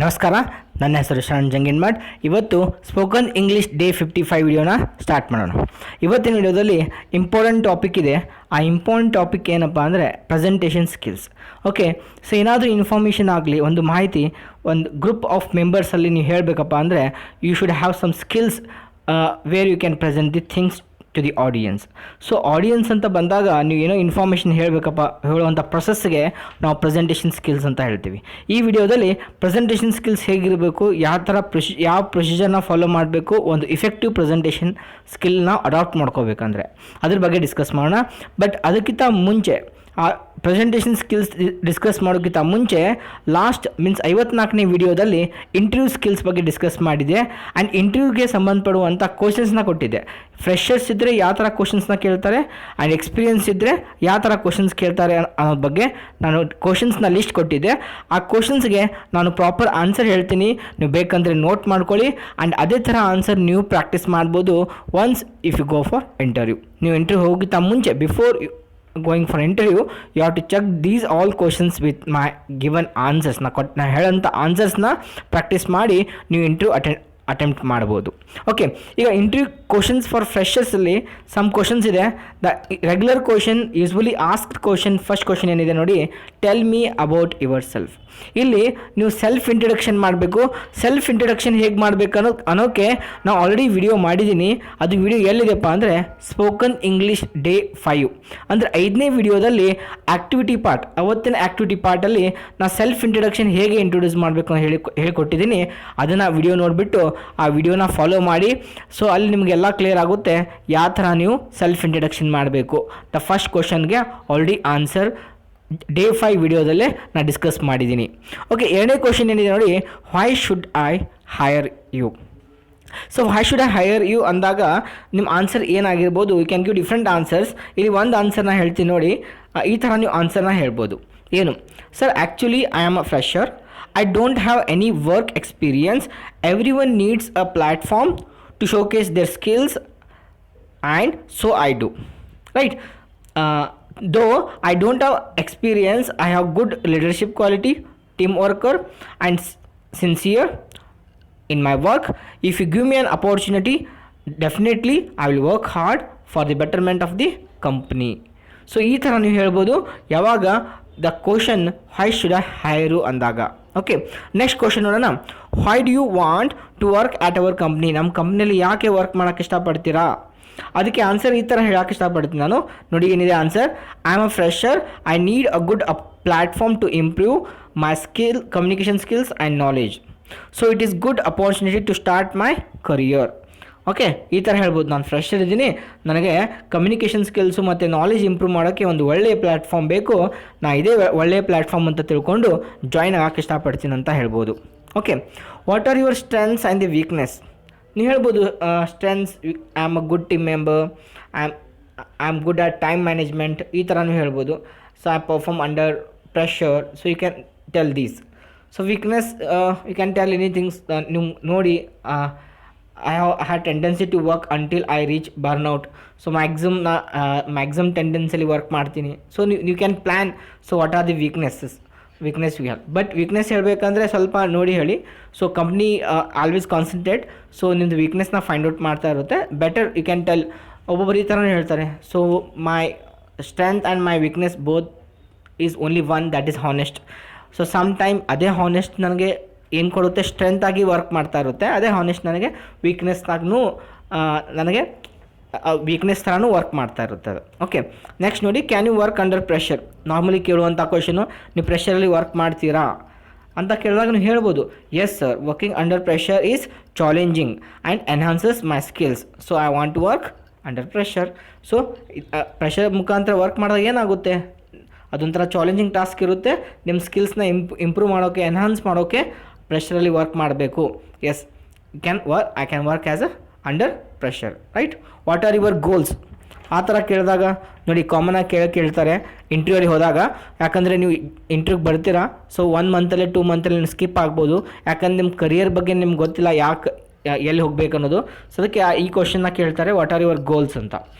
ನಮಸ್ಕಾರ, ನನ್ನ ಹೆಸರು ಶರಣ್ ಜಂಗಿನ್ಮಠ್. ಇವತ್ತು ಸ್ಪೋಕನ್ ಇಂಗ್ಲೀಷ್ ಡೇ 55 ವಿಡಿಯೋನ ಸ್ಟಾರ್ಟ್ ಮಾಡೋಣ. ಇವತ್ತಿನ ವಿಡಿಯೋದಲ್ಲಿ ಇಂಪಾರ್ಟೆಂಟ್ ಟಾಪಿಕ್ ಇದೆ. ಆ ಇಂಪಾರ್ಟೆಂಟ್ ಟಾಪಿಕ್ ಏನಪ್ಪ ಅಂದರೆ ಪ್ರೆಸೆಂಟೇಷನ್ ಸ್ಕಿಲ್ಸ್. ಓಕೆ, ಸೊ ಏನಾದರೂ ಇನ್ಫಾರ್ಮೇಷನ್ ಆಗಲಿ, ಒಂದು ಮಾಹಿತಿ ಒಂದು ಗ್ರೂಪ್ ಆಫ್ ಮೆಂಬರ್ಸಲ್ಲಿ ನೀವು ಹೇಳಬೇಕಪ್ಪ ಅಂದರೆ you should have some skills where you can present the things to the audience. So audience ಅಂತ ಬಂದಾಗ ನೀವು ಏನೋ ಇನ್ಫಾರ್ಮೇಷನ್ ಹೇಳುವಂಥ ಪ್ರೊಸೆಸ್ಗೆ ನಾವು ಪ್ರೆಸೆಂಟೇಷನ್ ಸ್ಕಿಲ್ಸ್ ಅಂತ ಹೇಳ್ತೀವಿ. ಈ ವಿಡಿಯೋದಲ್ಲಿ ಪ್ರೆಸೆಂಟೇಷನ್ ಸ್ಕಿಲ್ಸ್ ಹೇಗಿರಬೇಕು, ಯಾವ ಪ್ರೊಸೀಜರ್ನ ಫಾಲೋ ಮಾಡಬೇಕು, ಒಂದು ಇಫೆಕ್ಟಿವ್ ಪ್ರೆಸೆಂಟೇಷನ್ ಸ್ಕಿಲ್ನ ಅಡಾಪ್ಟ್ ಮಾಡ್ಕೋಬೇಕಂದ್ರೆ ಅದ್ರ ಬಗ್ಗೆ ಡಿಸ್ಕಸ್ ಮಾಡೋಣ. ಬಟ್ ಅದಕ್ಕಿಂತ ಮುಂಚೆ ಆ ಪ್ರೆಸೆಂಟೇಷನ್ ಸ್ಕಿಲ್ಸ್ ಡಿಸ್ಕಸ್ ಮಾಡೋಕ್ಕಿಂತ ಮುಂಚೆ ಲಾಸ್ಟ್ 54ನೇ ವಿಡಿಯೋದಲ್ಲಿ ಇಂಟರ್ವ್ಯೂ ಸ್ಕಿಲ್ಸ್ ಬಗ್ಗೆ ಡಿಸ್ಕಸ್ ಮಾಡಿದೆ. ಆ್ಯಂಡ್ ಇಂಟರ್ವ್ಯೂಗೆ ಸಂಬಂಧಪಡುವಂಥ ಕ್ವಶನ್ಸ್ನ ಕೊಟ್ಟಿದ್ದೆ. ಫ್ರೆಷರ್ಸ್ ಇದ್ದರೆ ಯಾವ ಥರ ಕ್ವಶನ್ಸ್ನ ಕೇಳ್ತಾರೆ, ಆ್ಯಂಡ್ ಎಕ್ಸ್ಪೀರಿಯನ್ಸ್ ಇದ್ದರೆ ಯಾವ ಥರ ಕ್ವಶನ್ಸ್ ಕೇಳ್ತಾರೆ ಅನ್ನೋ ಬಗ್ಗೆ ನಾನು ಕ್ವಶನ್ಸ್ನ ಲಿಸ್ಟ್ ಕೊಟ್ಟಿದ್ದೆ. ಆ ಕ್ವಶನ್ಸ್ಗೆ ನಾನು ಪ್ರಾಪರ್ ಆನ್ಸರ್ ಹೇಳ್ತೀನಿ, ನೀವು ಬೇಕಂದರೆ ನೋಟ್ ಮಾಡ್ಕೊಳ್ಳಿ. ಆ್ಯಂಡ್ ಅದೇ ಥರ ಆನ್ಸರ್ ನೀವು ಪ್ರಾಕ್ಟೀಸ್ ಮಾಡ್ಬೋದು once if you go for interview. ನೀವು ಇಂಟರ್ವ್ಯೂ ಹೋಗಿದ್ದ ಮುಂಚೆ before going for interview you have to check these all questions with my given answers. ನಾ ಹೇಳೋಂಥ ಆನ್ಸರ್ಸ್ನ ಪ್ರಾಕ್ಟೀಸ್ ಮಾಡಿ ನೀವು ಇಂಟರ್ವ್ಯೂ ಅಟೆಂಪ್ಟ್ ಮಾಡ್ಬೋದು. ಓಕೆ, ಈಗ ಇಂಟರ್ವ್ಯೂ ಕ್ವಶನ್ಸ್ ಫಾರ್ ಫ್ರೆಷರ್ಸಲ್ಲಿ ಸಮ್ ಕ್ವಶನ್ಸ್ ಇದೆ. The regular question, usually asked question, first question ಏನಿದೆ ನೋಡಿ, tell me about yourself. ಇಲ್ಲಿ ನೀವು ಸೆಲ್ಫ್ ಇಂಟ್ರಡಕ್ಷನ್ ಮಾಡಬೇಕು. ಸೆಲ್ಫ್ ಇಂಟ್ರಡಕ್ಷನ್ ಹೇಗೆ ಮಾಡಬೇಕು ಅನ್ನೋಕ್ಕೆ ನಾವು ಆಲ್ರೆಡಿ ವಿಡಿಯೋ ಮಾಡಿದ್ದೀನಿ. ಅದು ವಿಡಿಯೋ ಎಲ್ಲಿದೆಪ್ಪ ಅಂದರೆ ಸ್ಪೋಕನ್ ಇಂಗ್ಲೀಷ್ ಡೇ 5 ಅಂದರೆ 5ನೇ ವಿಡಿಯೋದಲ್ಲಿ ಆ್ಯಕ್ಟಿವಿಟಿ ಪಾರ್ಟ್, ಅವತ್ತಿನ ಆ್ಯಕ್ಟಿವಿಟಿ ಪಾರ್ಟಲ್ಲಿ ನಾನು ಸೆಲ್ಫ್ ಇಂಟ್ರಡಕ್ಷನ್ ಹೇಗೆ ಇಂಟ್ರೊಡ್ಯೂಸ್ ಮಾಡಬೇಕು ಅಂತ ಹೇಳಿಕೊಟ್ಟಿದ್ದೀನಿ. ಅದನ್ನು ವಿಡಿಯೋ ನೋಡಿಬಿಟ್ಟು ಆ ವಿಡಿಯೋನ ಫಾಲೋ ಮಾಡಿ. ಸೊ ಅಲ್ಲಿ ನಿಮಗೆಲ್ಲ ಕ್ಲಿಯರ್ ಆಗುತ್ತೆ ಯಾವ ಥರ ನೀವು ಸೆಲ್ಫ್ ಇಂಟ್ರಡಕ್ಷನ್ ಮಾಡಬೇಕು. ದ ಫಸ್ಟ್ ಕ್ವಶನ್ಗೆ ಆಲ್ರೆಡಿ ಆನ್ಸರ್ ಡೇ 5 ವಿಡಿಯೋದಲ್ಲೇ ನಾನು ಡಿಸ್ಕಸ್ ಮಾಡಿದ್ದೀನಿ. ಓಕೆ, ಎರಡನೇ ಕ್ವಶನ್ ಏನಿದೆ ನೋಡಿ, why should I hire you. So why should I hire you ಅಂದಾಗ ನಿಮ್ಮ ಆನ್ಸರ್ ಏನಾಗಿರ್ಬೋದು, you can give different answers. ಇಲ್ಲಿ ಒಂದು ಆನ್ಸರ್ನ ಹೇಳ್ತೀನಿ ನೋಡಿ, ಈ ಥರ ನೀವು ಆನ್ಸರ್ನ ಹೇಳ್ಬೋದು. ಏನು sir, actually I am a fresher, I don't have any work experience. Everyone needs a platform to showcase their skills, and so I do. Right? Though I don't have experience, I have good leadership quality, team worker, and sincere in my work. If you give me an opportunity, definitely I will work hard for the betterment of the company. So ಈ ಥರ ನೀವು ಹೇಳ್ಬೋದು ಯಾವಾಗ the question why should I hire you ಅಂದಾಗ. Okay, next question ನೋಡೋಣ. Why do you want to work at our company. ನಮ್ಮ ಕಂಪ್ನಿಯಲ್ಲಿ ಯಾಕೆ ವರ್ಕ್ ಮಾಡೋಕ್ಕೆ ಇಷ್ಟಪಡ್ತೀರಾ? ಅದಕ್ಕೆ ಆನ್ಸರ್ ಈ ಥರ ಹೇಳೋಕ್ಕೆ ಇಷ್ಟಪಡ್ತೀನಿ ನಾನು. ನೋಡಿ ಏನಿದೆ answer, I am a fresher, I need a good platform to improve my communication skills and knowledge. So it is good opportunity to start my career. Okay, ಈ ಥರ ಹೇಳ್ಬೋದು, ನಾನು ಫ್ರೆಷರ್ ಇದ್ದೀನಿ, ನನಗೆ ಕಮ್ಯುನಿಕೇಷನ್ ಸ್ಕಿಲ್ಸು ಮತ್ತು ನಾಲೆಜ್ ಇಂಪ್ರೂವ್ ಮಾಡೋಕ್ಕೆ ಒಂದು ಒಳ್ಳೆಯ ಪ್ಲ್ಯಾಟ್ಫಾರ್ಮ್ ಬೇಕು, ನಾನು ಇದೇ ಒಳ್ಳೆಯ ಪ್ಲ್ಯಾಟ್ಫಾರ್ಮ್ ಅಂತ ತಿಳ್ಕೊಂಡು ಜಾಯ್ನ್ ಆಗೋಕ್ಕೆ ಇಷ್ಟಪಡ್ತೀನಿ ಅಂತ ಹೇಳ್ಬೋದು. Okay, what are your strengths and the weakness. ನೀವು ಹೇಳ್ಬೋದು strengths, I am a good team member, I am good at time management, ಈ ಥರ ನೀವು ಹೇಳ್ಬೋದು. So I perform under pressure, so you can tell these. So weakness you can tell anythings. ನೀವು ನೋಡಿ, I had tendency to work until I reach burnout. So maximum tendency work ಮಾಡ್ತೀನಿ. So you can plan. So what are the weakness you have. But weakness ಹೇಳಬೇಕಂದ್ರೆ ಸ್ವಲ್ಪ ನೋಡಿ ಹೇಳಿ. So company always concentrate. So ನಿಮ್ಮದು ವೀಕ್ನೆಸ್ನ find out ಮಾಡ್ತಾ ಇರುತ್ತೆ. Better you can tell. ಒಬ್ಬೊಬ್ಬರು ಈ ಥರನೇ ಹೇಳ್ತಾರೆ. So my strength and my weakness both is only one, that is honest. So some time ಅದೇ ಹಾನೆಸ್ಟ್ ನನಗೆ ಏನು ಕೊಡುತ್ತೆ, ಸ್ಟ್ರೆಂತ್ ಆಗಿ ವರ್ಕ್ ಮಾಡ್ತಾ ಇರುತ್ತೆ. ಅದೇ ಹಾನೆಸ್ಟ್ ನನಗೆ ವೀಕ್ನೆಸ್ನಾಗೂ ನನಗೆ ವೀಕ್ನೆಸ್ ಥರನೂ ವರ್ಕ್ ಮಾಡ್ತಾ ಇರುತ್ತೆ ಅದು. ಓಕೆ, ನೆಕ್ಸ್ಟ್ ನೋಡಿ, can you work under pressure. Normally ಕೇಳುವಂಥ ಕ್ವಶನು, ನೀವು ಪ್ರೆಷರಲ್ಲಿ ವರ್ಕ್ ಮಾಡ್ತೀರಾ ಅಂತ ಕೇಳಿದಾಗ ನೀವು ಹೇಳ್ಬೋದು, yes sir, working under pressure is challenging and enhances my skills. So I want to work under pressure. So pressure ಮುಖಾಂತರ ವರ್ಕ್ ಮಾಡಿದಾಗ ಏನಾಗುತ್ತೆ, ಅದೊಂಥರ ಚಾಲೆಂಜಿಂಗ್ ಟಾಸ್ಕ್ ಇರುತ್ತೆ. ನಿಮ್ಮ ಸ್ಕಿಲ್ಸ್ನ ಇಂಪ್ರೂವ್ ಮಾಡೋಕ್ಕೆ, ಎನ್ಹಾನ್ಸ್ ಮಾಡೋಕ್ಕೆ ಪ್ರೆಷರಲ್ಲಿ ವರ್ಕ್ ಮಾಡಬೇಕು. Yes, I can work as a under pressure. Right? What are your goals ಆ ಥರ ಕೇಳಿದಾಗ ನೋಡಿ, ಕಾಮನಾಗಿ ಕೇಳ್ತಾರೆ ಇಂಟರ್ವ್ಯೂಲಿ ಹೋದಾಗ. ಯಾಕಂದರೆ ನೀವು ಇಂಟರ್ವ್ಯೂಗೆ ಬರ್ತೀರಾ, ಸೊ 1 ಮಂತಲ್ಲೇ 2 ಮಂತಲ್ಲಿ ನೀವು ಸ್ಕಿಪ್ ಆಗ್ಬೋದು. ಯಾಕಂದ್ರೆ ನಿಮ್ಮ ಕರಿಯರ್ ಬಗ್ಗೆ ನಿಮ್ಗೆ ಗೊತ್ತಿಲ್ಲ, ಎಲ್ಲಿ ಹೋಗ್ಬೇಕು ಅನ್ನೋದು. ಸೊ ಅದಕ್ಕೆ ಈ ಕ್ವಶನ್ನ ಕೇಳ್ತಾರೆ, ವಾಟ್ ಆರ್ ಯುವರ್ ಗೋಲ್ಸ್ ಅಂತ.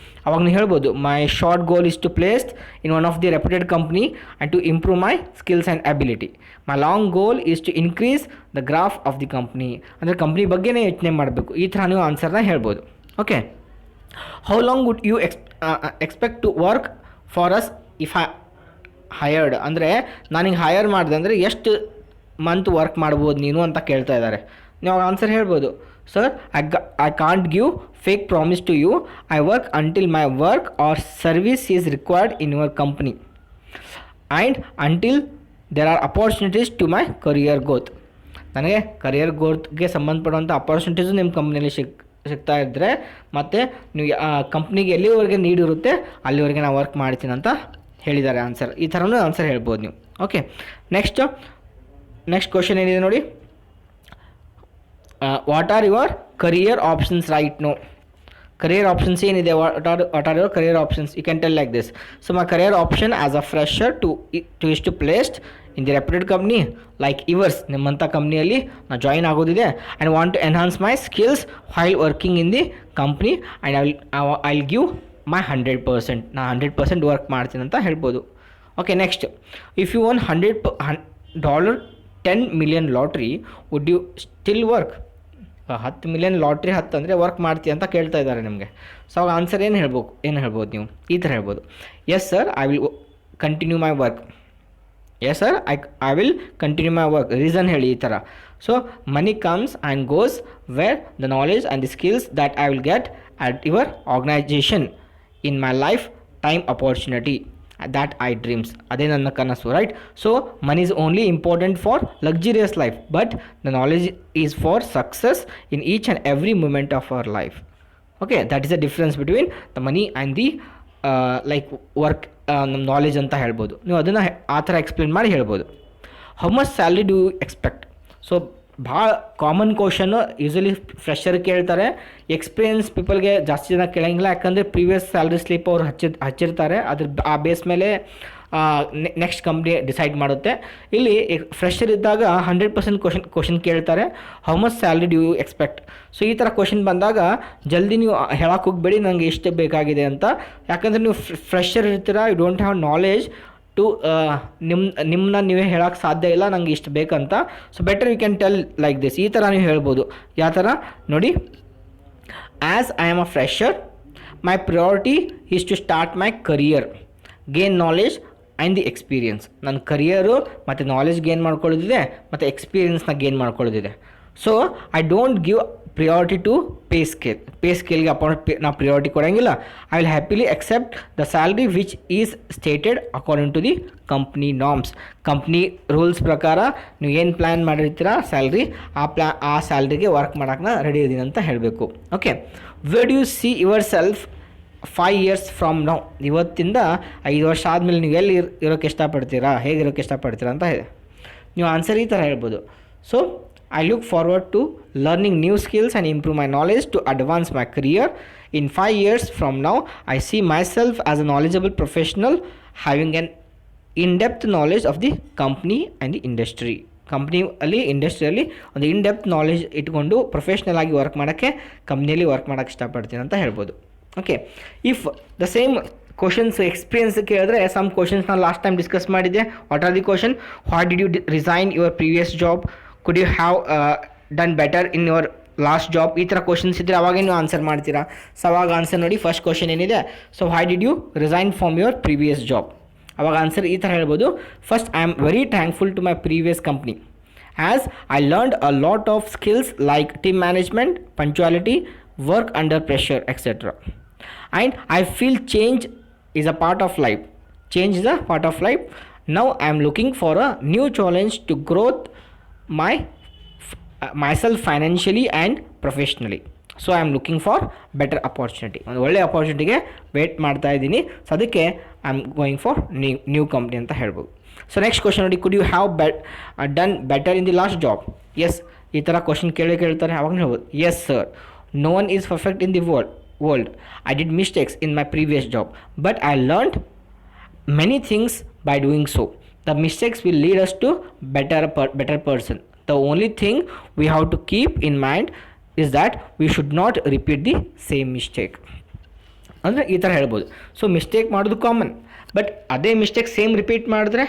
ಅವಾಗ ನೀವು ಹೇಳ್ಬೋದು, my short goal is to placed in one of the reputed company and to improve my skills and ability. My long goal is to increase the graph of the company. ಅಂದರೆ company ಬಗ್ಗೆನೇ ಯೋಚನೆ ಮಾಡಬೇಕು. ಈ ಥರ ನೀವು ಆನ್ಸರ್ನ ಹೇಳ್ಬೋದು. Okay, how long would you expect to work for us if hired. ಅಂದರೆ ನಾನಿಗೆ ಹೈಯರ್ ಮಾಡಿದೆ ಅಂದರೆ ಎಷ್ಟು ಮಂತ್ ವರ್ಕ್ ಮಾಡ್ಬೋದು ನೀನು ಅಂತ ಕೇಳ್ತಾ ಇದ್ದಾರೆ. ನೀವು ಆನ್ಸರ್ ಹೇಳ್ಬೋದು, sir I can't give fake promise to you. I work until my work or service is required in your company and until there are opportunities to my career growth. ನನಗೆ career ಗ್ರೋತ್ಗೆ ಸಂಬಂಧಪಡುವಂಥ opportunities ನಿಮ್ಮ ಕಂಪ್ನಿಯಲ್ಲಿ ಸಿಗ್ತಾ ಇದ್ದರೆ, ಮತ್ತು ನೀವು ಕಂಪ್ನಿಗೆ ಎಲ್ಲಿವರೆಗೆ ನೀಡಿರುತ್ತೆ ಅಲ್ಲಿವರೆಗೆ ನಾನು ವರ್ಕ್ ಮಾಡ್ತೀನಿ ಅಂತ ಹೇಳಿದ್ದಾರೆ ಆನ್ಸರ್. ಈ ಥರನೂ ಆನ್ಸರ್ ಹೇಳ್ಬೋದು ನೀವು. ಓಕೆ, ನೆಕ್ಸ್ಟ್ ಕ್ವಶನ್ ಏನಿದೆ ನೋಡಿ, what are your career options right now. Career options ಏನಿದೆ, what are your career options, you can tell like this. So my career option as a fresher to placed in the reputed company like yours. ನಿಮ್ಮಂಥ ಕಂಪ್ನಿಯಲ್ಲಿ ನಾನು join ಆಗೋದಿದೆ. And want to enhance my skills while working in the company and I will give my 100%. ನಾನು 100% work ಮಾಡ್ತೀನಿ ಅಂತ ಹೇಳ್ಬೋದು. Okay, next, if you won $100 $10 million lottery would you still work. 10 million lottery 10 ಅಂದರೆ work ಮಾಡ್ತೀವಿ ಅಂತ ಕೇಳ್ತಾ ಇದ್ದಾರೆ ನಿಮಗೆ. ಸೊ ಅವಾಗ ಆನ್ಸರ್ ಏನು ಹೇಳ್ಬೋದು ನೀವು, ಈ ಥರ ಹೇಳ್ಬೋದು, yes sir I will continue my work. Yes sir I will continue my work. Reason ಹೇಳಿ ಈ ಥರ. So money comes and goes where the knowledge and the skills that I will get at your organisation in my life time opportunity that I dreams. ಅದೇ ನನ್ನ ಕನಸು, right. So money is only important for luxurious life, but the knowledge is for success in each and every moment of our life. Okay, that is the difference between the money and the like work, ನಮ್ಮ knowledge ಅಂತ ಹೇಳ್ಬೋದು. ನೀವು ಅದನ್ನು ಆ ಥರ explain ಮಾಡಿ ಹೇಳ್ಬೋದು. How much salary do you expect. So ಭಾಳ ಕಾಮನ್ ಕ್ವಶನ್ನು, ಯೂಸಲಿ ಫ್ರೆಶರ್ ಕೇಳ್ತಾರೆ. ಎಕ್ಸ್ಪೀರಿಯನ್ಸ್ ಪೀಪಲ್ಗೆ ಜಾಸ್ತಿ ಜನ ಕೇಳೋಂಗಿಲ್ಲ, ಯಾಕಂದರೆ ಪ್ರೀವಿಯಸ್ ಸ್ಯಾಲ್ರಿ ಸ್ಲಿಪ್ ಅವ್ರು ಹಚ್ಚಿರ್ತಾರೆ. ಆ ಬೇಸ್ ಮೇಲೆ ನೆಕ್ಸ್ಟ್ ಕಂಪ್ನಿ ಡಿಸೈಡ್ ಮಾಡುತ್ತೆ. ಇಲ್ಲಿ ಫ್ರೆಶರ್ ಇದ್ದಾಗ 100% ಕ್ವಶನ್ ಕೇಳ್ತಾರೆ, how much salary do you expect. So ಈ ಥರ ಕ್ವಶನ್ ಬಂದಾಗ ಜಲ್ದಿ ನೀವು ಹೇಳಕ್ಕೆ ಹೋಗಬೇಡಿ ನನಗೆ ಎಷ್ಟು ಬೇಕಾಗಿದೆ ಅಂತ. ಯಾಕಂದರೆ ನೀವು ಫ್ರೆಶರ್ ಇರ್ತೀರ, you don't have knowledge to ನಿಮ್ಮನ್ನ ನೀವೇ ಹೇಳೋಕ್ಕೆ ಸಾಧ್ಯ ಇಲ್ಲ ನಂಗೆ ಇಷ್ಟು ಬೇಕಂತ. So better you can tell like this. ಈ ಥರ ನೀವು ಹೇಳ್ಬೋದು. ಯಾವ ಥರ ನೋಡಿ, as I am a fresher my priority is to start my career, gain knowledge and the experience. ನನ್ನ ಕರಿಯರು ಮತ್ತು ನಾಲೆಜ್ ಗೇನ್ ಮಾಡ್ಕೊಳ್ಳೋದಿದೆ, ಮತ್ತು ಎಕ್ಸ್ಪೀರಿಯನ್ಸ್ನ ಗೇನ್ ಮಾಡ್ಕೊಳ್ಳೋದಿದೆ. So I don't give priority to pay ಸ್ಕೇಲ್ಗೆ ನಾವು ಪ್ರಿಯಾರಿಟಿ ಕೊಡೋಂಗಿಲ್ಲ. I will happily accept the salary which is stated according to the company norms. Company rules ಪ್ರಕಾರ ನೀವು ಏನು ಪ್ಲ್ಯಾನ್ ಮಾಡಿರ್ತೀರ ಸ್ಯಾಲ್ರಿ, ಆ ಸ್ಯಾಲ್ರಿಗೆ ವರ್ಕ್ ಮಾಡೋಕೆ ನಾನು ರೆಡಿ ಇದ್ದೀನಿ ಅಂತ ಹೇಳಬೇಕು. Okay, where do U see your self 5 years from now. ಇವತ್ತಿಂದ 5 ವರ್ಷ ಆದಮೇಲೆ ನೀವು ಎಲ್ಲಿ ಇರೋಕ್ಕೆ ಇಷ್ಟಪಡ್ತೀರಾ, ಹೇಗಿರೋಕ್ಕೆ ಇಷ್ಟಪಡ್ತೀರಾ ಅಂತ ಇದೆ. ನೀವು ಆನ್ಸರ್ ಈ ಥರ ಹೇಳ್ಬೋದು. So I look forward to learning new skills and improve my knowledge to advance my career. In 5 years from now, I see myself as a knowledgeable professional having an in-depth knowledge of the company and the industry. ಕಂಪ್ನಿಯಲ್ಲಿ ಇಂಡಸ್ಟ್ರಿಯಲ್ಲಿ ಒಂದು in depth knowledge ಇಟ್ಕೊಂಡು professional ಆಗಿ work ಮಾಡೋಕ್ಕೆ ಕಂಪ್ನಿಯಲ್ಲಿ work ಮಾಡೋಕ್ಕೆ ಇಷ್ಟಪಡ್ತೀನಿ ಅಂತ ಹೇಳ್ಬೋದು. Okay, if the same questions experience ಕೇಳಿದ್ರೆ ಸಮ್ ಕ್ವಶನ್ಸ್ ನಾನು ಲಾಸ್ಟ್ ಟೈಮ್ ಡಿಸ್ಕಸ್ ಮಾಡಿದ್ದೆ. What are the question, what did you resign your previous job, could you have done better in your last job. ಈ ಥರ questions ಇದ್ದರೆ ಅವಾಗೇ ನೀವು answer ಮಾಡ್ತೀರಾ. So ಅವಾಗ ಆನ್ಸರ್ ನೋಡಿ, ಫಸ್ಟ್ ಕ್ವಶನ್ ಏನಿದೆ, so why did you resign from your previous job. ಅವಾಗ ಆನ್ಸರ್ ಈ ಥರ ಹೇಳ್ಬೋದು, first I am very thankful to my previous company as I learned a lot of skills like team management, punctuality, work under pressure etcetera. And I feel change is a part of life. Change is a part of life. Now I am looking for a new challenge to growth myself financially and professionally. So I am looking for better opportunity. ಒಂದು ಒಳ್ಳೆ ಅಪಾರ್ಚುನಿಟಿಗೆ wait ಮಾಡ್ತಾ ಇದ್ದೀನಿ. So ಅದಕ್ಕೆ I am going for new company ಅಂತ ಹೇಳ್ಬೋದು. So next question ನೋಡಿ, could you have done better in the last job. Yes, ಈ ಥರ ಕ್ವಶನ್ ಕೇಳ್ತಾರೆ. ಅವಾಗ ಹೇಳ್ಬೋದು, yes sir, no one is perfect in the world. I did mistakes in my previous job, but I learned many things by doing so. The mistakes will lead us to better person. The only thing we have to keep in mind is that we should not repeat the same mistake. ಅಂದರೆ ಈ ಥರ ಹೇಳ್ಬೋದು. So mistake ಮಾಡೋದು common, but ಅದೇ mistake same repeat ಮಾಡಿದ್ರೆ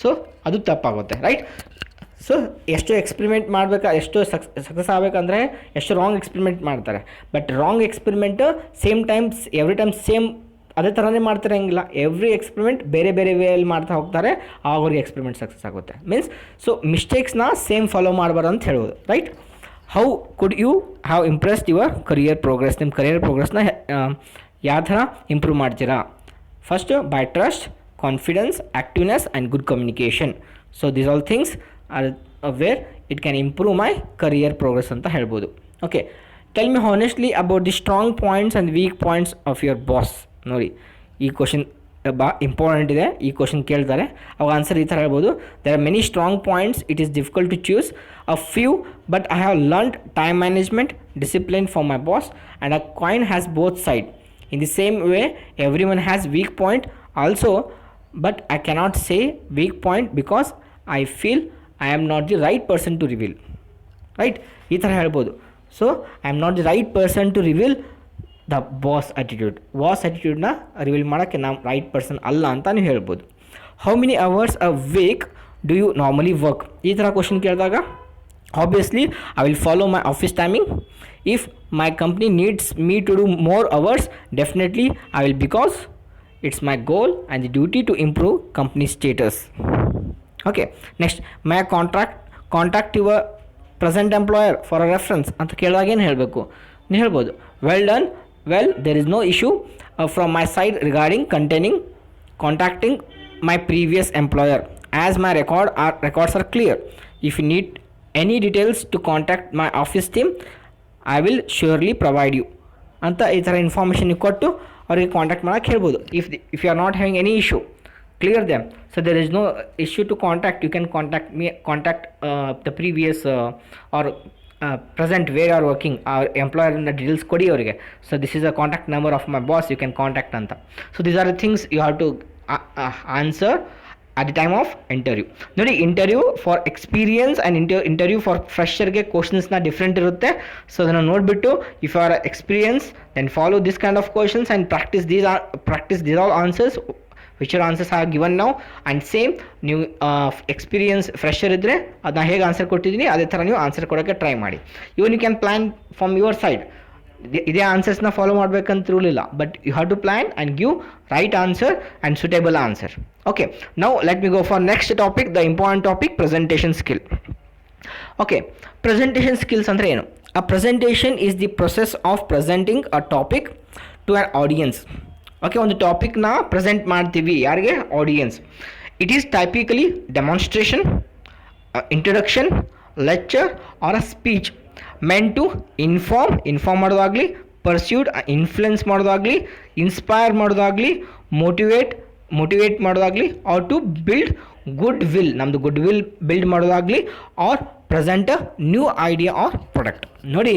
so ಅದು ತಪ್ಪಾಗುತ್ತೆ, right? So ಎಷ್ಟು ಎಕ್ಸ್ಪೆರಿಮೆಂಟ್ ಮಾಡಬೇಕಾ, ಎಷ್ಟು ಸಕ್ಸಸ್ ಆಗಬೇಕಂದ್ರೆ ಎಷ್ಟು ರಾಂಗ್ ಎಕ್ಸ್ಪೆರಿಮೆಂಟ್ ಮಾಡ್ತಾರೆ. But wrong experiment same times every time same ಅದೇ ಥರನೇ ಮಾಡ್ತಾರೆ ಹಂಗಿಲ್ಲ. ಎವ್ರಿ ಎಕ್ಸ್ಪೆರಿಮೆಂಟ್ ಬೇರೆ ಬೇರೆ ವೇಯಲ್ಲಿ ಮಾಡ್ತಾ ಹೋಗ್ತಾರೆ, ಆವಾಗ ಅವ್ರಿಗೆ ಎಕ್ಸ್ಪೆರಿಮೆಂಟ್ ಸಕ್ಸಸ್ ಆಗುತ್ತೆ. ಮೀನ್ಸ್ ಸೊ ಮಿಸ್ಟೇಕ್ಸ್ನ ಸೇಮ್ ಫಾಲೋ ಮಾಡಬಾರ್ದು ಅಂತ ಹೇಳ್ಬೋದು, right? How could you have impressed your career progress? ನಿಮ್ಮ ಕರಿಯರ್ ಪ್ರೋಗ್ರೆಸ್ನ ಯಾವ ಥರ ಇಂಪ್ರೂವ್ ಮಾಡ್ತೀರಾ? First by trust, confidence, activeness and good communication. So these all things are where it can improve my career progress ಅಂತ ಹೇಳ್ಬೋದು. Okay, tell me honestly about the strong points and weak points of your boss. ನೋಡಿ, ಈ question important ಇದೆ. ಈ question ಕೇಳ್ತಾರೆ, ಅವಾಗ answer ಈ ಥರ ಹೇಳ್ಬೋದು. There are many strong points, it is difficult to choose a few, but I have learned time management, discipline for my boss, and a coin has both side. In the same way, everyone has weak point also, but I cannot say weak point because I feel I am not the right person to reveal. Right? ಈ ಥರ ಹೇಳ್ಬೋದು. So, I am not the right person to reveal the boss attitude. Boss attitude-ನ reveal ಮಾಡೋಕ್ಕೆ ನಾವು right person ಅಲ್ಲ ಅಂತ ನೀವು ಹೇಳ್ಬೋದು. How many hours a week do you normally work? ಈ ಥರ ಕ್ವಶನ್ ಕೇಳಿದಾಗ obviously I will follow my office timing. If my company needs me to do more hours, definitely I will, because it's my goal and the duty to improve company status. Okay, next, may I contact your present employer for a reference ಅಂತ ಕೇಳಿದಾಗ ಏನು ಹೇಳಬೇಕು? ನೀವು ಹೇಳ್ಬೋದು, well done, well there is no issue from my side regarding contacting my previous employer, as my records are clear. If you need any details to contact my office team, I will surely provide you ಅಂತ ಈ ಥರ information ಕೊಟ್ಟು ಅವರಿಗೆ contact ಮಾಡೋಕ್ಕೆ ಹೇಳ್ಬೋದು. If you are not having any issue, clear them. So there is no issue to contact, you can contact the previous or present where are working ಆ ಎಂಪ್ಲಾಯರಿಂದ details ಕೊಡಿ ಅವರಿಗೆ. So this is a contact number of my boss, you can contact ಅಂತ. So these are the things you have to answer at the time of interview. ನೋಡಿ, interview for experience and interview for ಫ್ರೆಷರ್ಗೆ ಕ್ವಶನ್ಸ್ನ different ಇರುತ್ತೆ. ಸೊ ಅದನ್ನು ನೋಡಿಬಿಟ್ಟು if you are experience then follow this kind of questions and practice these all answers which your answers are given now. and same ನೀವು experience fresher ಇದ್ದರೆ ಅದನ್ನ ಹೇಗೆ answer ಕೊಟ್ಟಿದ್ದೀನಿ ಅದೇ ಥರ ನೀವು ಆನ್ಸರ್ ಕೊಡೋಕ್ಕೆ ಟ್ರೈ ಮಾಡಿ. Even you can plan from your side. ಇದೇ ಆನ್ಸರ್ಸ್ನ ಫಾಲೋ ಮಾಡಬೇಕಂತ ರೂಲ್ ಇಲ್ಲ, but you have to plan and give right answer and suitable answer. Okay, now let me go for next topic, the important topic, presentation skill. Okay, presentation skills ಅಂದರೆ ಏನು? A presentation is the process of presenting a topic to an audience. Okay, ಒಂದು ಟಾಪಿಕ್ನ present ಮಾಡ್ತೀವಿ ಯಾರಿಗೆ? Audience. It is typically demonstration, introduction, lecture or a speech meant to inform ಮಾಡೋದಾಗಲಿ, persuade influence ಮಾಡೋದಾಗಲಿ, inspire ಮಾಡೋದಾಗಲಿ, motivate ಮಾಡೋದಾಗಲಿ, or to build goodwill, ನಮ್ಮದು goodwill build ಮಾಡೋದಾಗಲಿ, or present a new idea or product. ನೋಡಿ,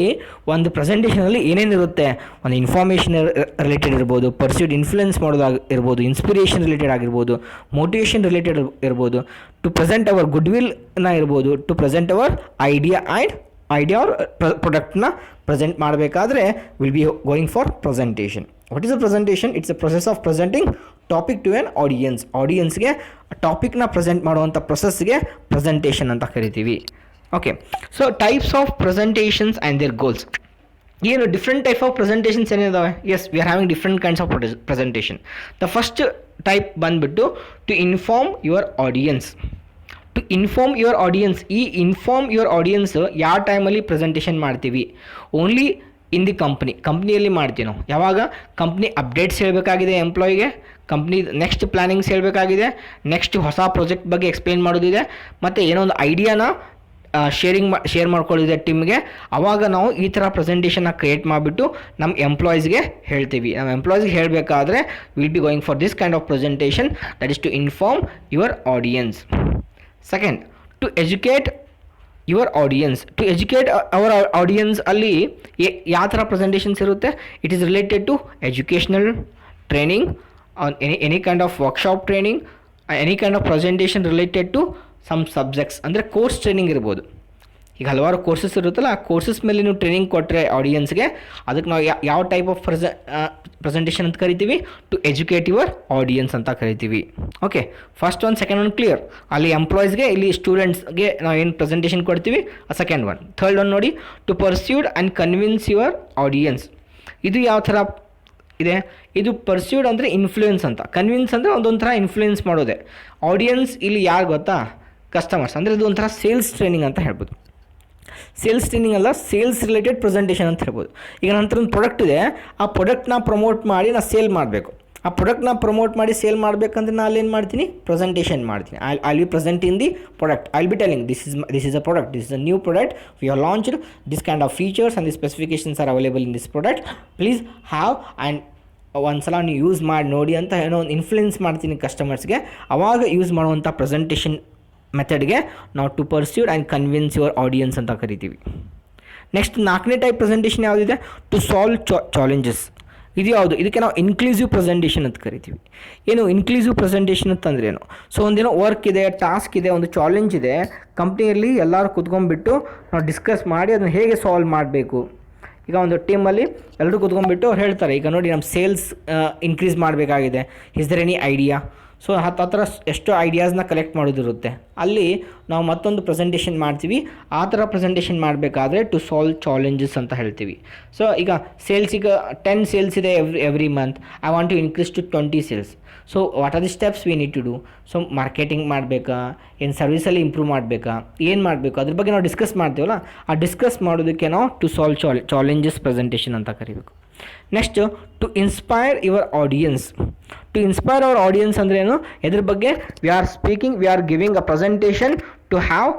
ಒಂದು ಪ್ರೆಸೆಂಟೇಷನಲ್ಲಿ ಏನೇನಿರುತ್ತೆ? ಒಂದು ಇನ್ಫಾರ್ಮೇಷನ್ ರಿಲೇಟೆಡ್ ಇರ್ಬೋದು, ಪರ್ಸ್ಯೂಡ್ ಇನ್ಫ್ಲುಯೆನ್ಸ್ ಮಾಡೋದಾಗಿರ್ಬೋದು, ಇನ್ಸ್ಪಿರೇಷನ್ ರಿಲೇಟೆಡ್ ಆಗಿರ್ಬೋದು, ಮೋಟಿವೇಷನ್ ರಿಲೇಟೆಡ್ ಇರ್ಬೋದು, ಟು ಪ್ರೆಸೆಂಟ್ ಅವರ್ ಗುಡ್ ವಿಲ್ನ ಇರ್ಬೋದು, to present our idea or ಪ್ರಾಡಕ್ಟ್ನ ಪ್ರೆಸೆಂಟ್ ಮಾಡಬೇಕಾದ್ರೆ will be going for presentation. What is a presentation? It's a process of presenting topic to an audience. ಆಡಿಯನ್ಸ್ಗೆ ಟಾಪಿಕ್ನ present ಮಾಡುವಂಥ ಪ್ರೊಸೆಸ್ಗೆ presentation ಅಂತ ಕರಿತೀವಿ. Okay, so types of presentations and their goals. ಏನು different type of presentations ಏನಿದಾವೆ? Yes, we are having different kinds of presentation. The first type ಬಂದುಬಿಟ್ಟು to inform your audience. To inform your audience, ಈ inform your audience ಯಾವ ಟೈಮಲ್ಲಿ presentation ಮಾಡ್ತೀವಿ? Only in the ಕಂಪ್ನಿಯಲ್ಲಿ ಮಾಡ್ತೀವಿ ನಾವು. ಯಾವಾಗ ಕಂಪ್ನಿ ಅಪ್ಡೇಟ್ಸ್ ಹೇಳಬೇಕಾಗಿದೆ ಎಂಪ್ಲಾಯಿಗೆ, ಕಂಪ್ನಿ ನೆಕ್ಸ್ಟ್ ಪ್ಲ್ಯಾನಿಂಗ್ಸ್ ಹೇಳಬೇಕಾಗಿದೆ, ನೆಕ್ಸ್ಟ್ ಹೊಸ ಪ್ರಾಜೆಕ್ಟ್ ಬಗ್ಗೆ ಎಕ್ಸ್ಪ್ಲೇನ್ ಮಾಡೋದಿದೆ, ಮತ್ತು ಏನೋ ಒಂದು ಐಡಿಯಾನ ಶೇರ್ ಮಾಡ್ಕೊಳ್ಳಿದೆ ಟೀಮ್ಗೆ, ಆವಾಗ ನಾವು ಈ ಥರ ಪ್ರೆಸೆಂಟೇಷನ್ನ ಕ್ರಿಯೇಟ್ ಮಾಡಿಬಿಟ್ಟು ನಮ್ಮ ಎಂಪ್ಲಾಯೀಸ್ಗೆ ಹೇಳ್ತೀವಿ. ನಮ್ಮ ಎಂಪ್ಲಾಯೀಸ್ಗೆ ಹೇಳಬೇಕಾದ್ರೆ will be going for this kind of presentation, that is to inform your audience. Second, to educate your audience. To educate our audience ಅಲ್ಲಿ ಯಾವ ಥರ ಪ್ರೆಸೆಂಟೇಷನ್ಸ್ ಇರುತ್ತೆ? It is related to educational training, any kind of workshop training, any kind of presentation related to some subjects, ಅಂದರೆ course training ಇರ್ಬೋದು. ಈಗ ಹಲವಾರು courses ಇರುತ್ತಲ್ಲ, ಆ ಕೋರ್ಸಸ್ ಮೇಲೆ ನೀವು ಟ್ರೈನಿಂಗ್ ಕೊಟ್ಟರೆ ಆಡಿಯನ್ಸ್ಗೆ, ಅದಕ್ಕೆ ನಾವು ಯಾವ ಟೈಪ್ ಆಫ್ ಪ್ರೆಸೆಂಟೇಷನ್ ಅಂತ ಕರಿತೀವಿ, ಟು ಎಜುಕೇಟ್ ಯುವರ್ ಆಡಿಯನ್ಸ್ ಅಂತ ಕರಿತೀವಿ. Okay, first one, second one clear. ಅಲ್ಲಿ ಎಂಪ್ಲಾಯೀಸ್ಗೆ, ಇಲ್ಲಿ ಸ್ಟೂಡೆಂಟ್ಸ್ಗೆ ನಾವು ಏನು ಪ್ರೆಸೆಂಟೇಷನ್ ಕೊಡ್ತೀವಿ, ಸೆಕೆಂಡ್ ಒನ್. ಥರ್ಡ್ ಒನ್ ನೋಡಿ, to persuade and convince your audience. ಇದು ಯಾವ ಥರ ಇದೆ? ಇದು ಪರ್ಸ್ಯೂಡ್ ಅಂದರೆ ಇನ್ಫ್ಲೂಯೆನ್ಸ್ ಅಂತ, ಕನ್ವಿನ್ಸ್ ಅಂದರೆ ಒಂದೊಂದು ಥರ ಇನ್ಫ್ಲೂಯೆನ್ಸ್ ಮಾಡೋದೆ. ಆಡಿಯನ್ಸ್ ಇಲ್ಲಿ ಯಾರು ಗೊತ್ತಾ? ಕಸ್ಟಮರ್ಸ್. ಅಂದರೆ ಇದು ಒಂಥರ ಸೇಲ್ಸ್ ಟ್ರೈನಿಂಗ್ ಅಂತ ಹೇಳ್ಬೋದು. ಸೇಲ್ಸ್ ಟ್ರೈನಿಂಗ್ ಅಲ್ಲ, ಸೇಲ್ಸ್ ರಿಲೇಟೆಡ್ ಪ್ರೆಸೆಂಟೇಷನ್ ಅಂತ ಹೇಳ್ಬೋದು. ಈಗ ನನ್ನ ಹತ್ರ ಒಂದು ಪ್ರಾಡಕ್ಟ್ ಇದೆ, ಆ ಪ್ರಾಡಕ್ಟ್ನ ಪ್ರಮೋಟ್ ಮಾಡಿ ನಾನು ಸೇಲ್ ಮಾಡಬೇಕು. ಆ ಪ್ರಾಡಕ್ಟ್ನ ಪ್ರಮೋಟ್ ಮಾಡಿ ಸೇಲ್ ಮಾಡಬೇಕಂದ್ರೆ ನಾನು ಅಲ್ಲೇನು ಮಾಡ್ತೀನಿ? ಪ್ರೆಸೆಂಟೇಷನ್ ಮಾಡ್ತೀನಿ. I will present in the product. I will be telling this is a product, this is a new product, we are launched this kind of features and the specifications are available in this product, please have and ಒಂದು ಸಲ ನೀವು use ಮಾಡಿ ನೋಡಿ ಅಂತ ಏನೋ ಒಂದು influence ಮಾಡ್ತೀನಿ ಕಸ್ಟಮರ್ಸ್ಗೆ. ಆವಾಗ ಯೂಸ್ ಮಾಡುವಂಥ ಪ್ರೆಸೆಂಟೇಷನ್ ಮೆಥಡ್ಗೆ ನಾವು to persuade and convince your audience ಅಂತ ಕರಿತೀವಿ. ನೆಕ್ಸ್ಟ್ 4ನೇ ಟೈಪ್ ಪ್ರೆಸೆಂಟೇಷನ್ ಯಾವುದಿದೆ? To solve challenges. ಇದು ಯಾವುದು? ಇದಕ್ಕೆ ನಾವು ಇನ್ಕ್ಲೂಸಿವ್ ಪ್ರೆಸೆಂಟೇಷನ್ ಅಂತ ಕರಿತೀವಿ. ಏನು ಇನ್ಕ್ಲೂಸಿವ್ ಪ್ರೆಸೆಂಟೇಷನ್ ಅಂತಂದ್ರೆ ಏನು? ಸೊ ಒಂದೇನೋ ವರ್ಕ್ ಇದೆ, ಟಾಸ್ಕ್ ಇದೆ, ಒಂದು ಚಾಲೆಂಜ್ ಇದೆ, ಕಂಪ್ನಿಯಲ್ಲಿ ಎಲ್ಲರೂ ಕುತ್ಕೊಂಡ್ಬಿಟ್ಟು ನಾವು ಡಿಸ್ಕಸ್ ಮಾಡಿ ಅದನ್ನು ಹೇಗೆ ಸಾಲ್ವ್ ಮಾಡಬೇಕು. ಈಗ ಒಂದು ಟೀಮಲ್ಲಿ ಎಲ್ಲರೂ ಕುತ್ಕೊಂಡ್ಬಿಟ್ಟು ಅವ್ರು ಹೇಳ್ತಾರೆ, ಈಗ ನೋಡಿ ನಮ್ಮ ಸೇಲ್ಸ್ ಇನ್ಕ್ರೀಸ್ ಮಾಡಬೇಕಾಗಿದೆ, is there any idea? So ಆ ಥರ ಎಷ್ಟೋ ಐಡಿಯಾಸ್ನ ಕಲೆಕ್ಟ್ ಮಾಡೋದಿರುತ್ತೆ. ಅಲ್ಲಿ ನಾವು ಮತ್ತೊಂದು ಪ್ರೆಸೆಂಟೇಷನ್ ಮಾಡ್ತೀವಿ. ಆ ಥರ ಪ್ರೆಸೆಂಟೇಷನ್ ಮಾಡಬೇಕಾದ್ರೆ ಟು ಸಾಲ್ವ್ ಚಾಲೆಂಜಸ್ ಅಂತ ಹೇಳ್ತೀವಿ. ಸೊ ಈಗ ಸೇಲ್ಸ್, ಈಗ 10 ಸೇಲ್ಸ್ ಇದೆ every month, I want to increase to 20 sales. So what are the steps we need to do? So marketing ಮಾಡಬೇಕಾ, ಏನು ಸರ್ವಿಸಲ್ಲಿ ಇಂಪ್ರೂವ್ ಮಾಡಬೇಕಾ, ಏನು ಮಾಡಬೇಕು, ಅದ್ರ ಬಗ್ಗೆ ನಾವು ಡಿಸ್ಕಸ್ ಮಾಡ್ತೀವಲ್ಲ, ಆ ಡಿಸ್ಕಸ್ ಮಾಡೋದಕ್ಕೆ ನಾವು ಟು ಸಾಲ್ವ್ ಚಾಲೆಂಜಸ್ ಪ್ರೆಸೆಂಟೇಷನ್ ಅಂತ ಕರಿಬೇಕು. Next to inspire your audience. To inspire our audience ಅಂದರೆ ಏನು? ಇದ್ರ ಬಗ್ಗೆ we are giving a presentation to have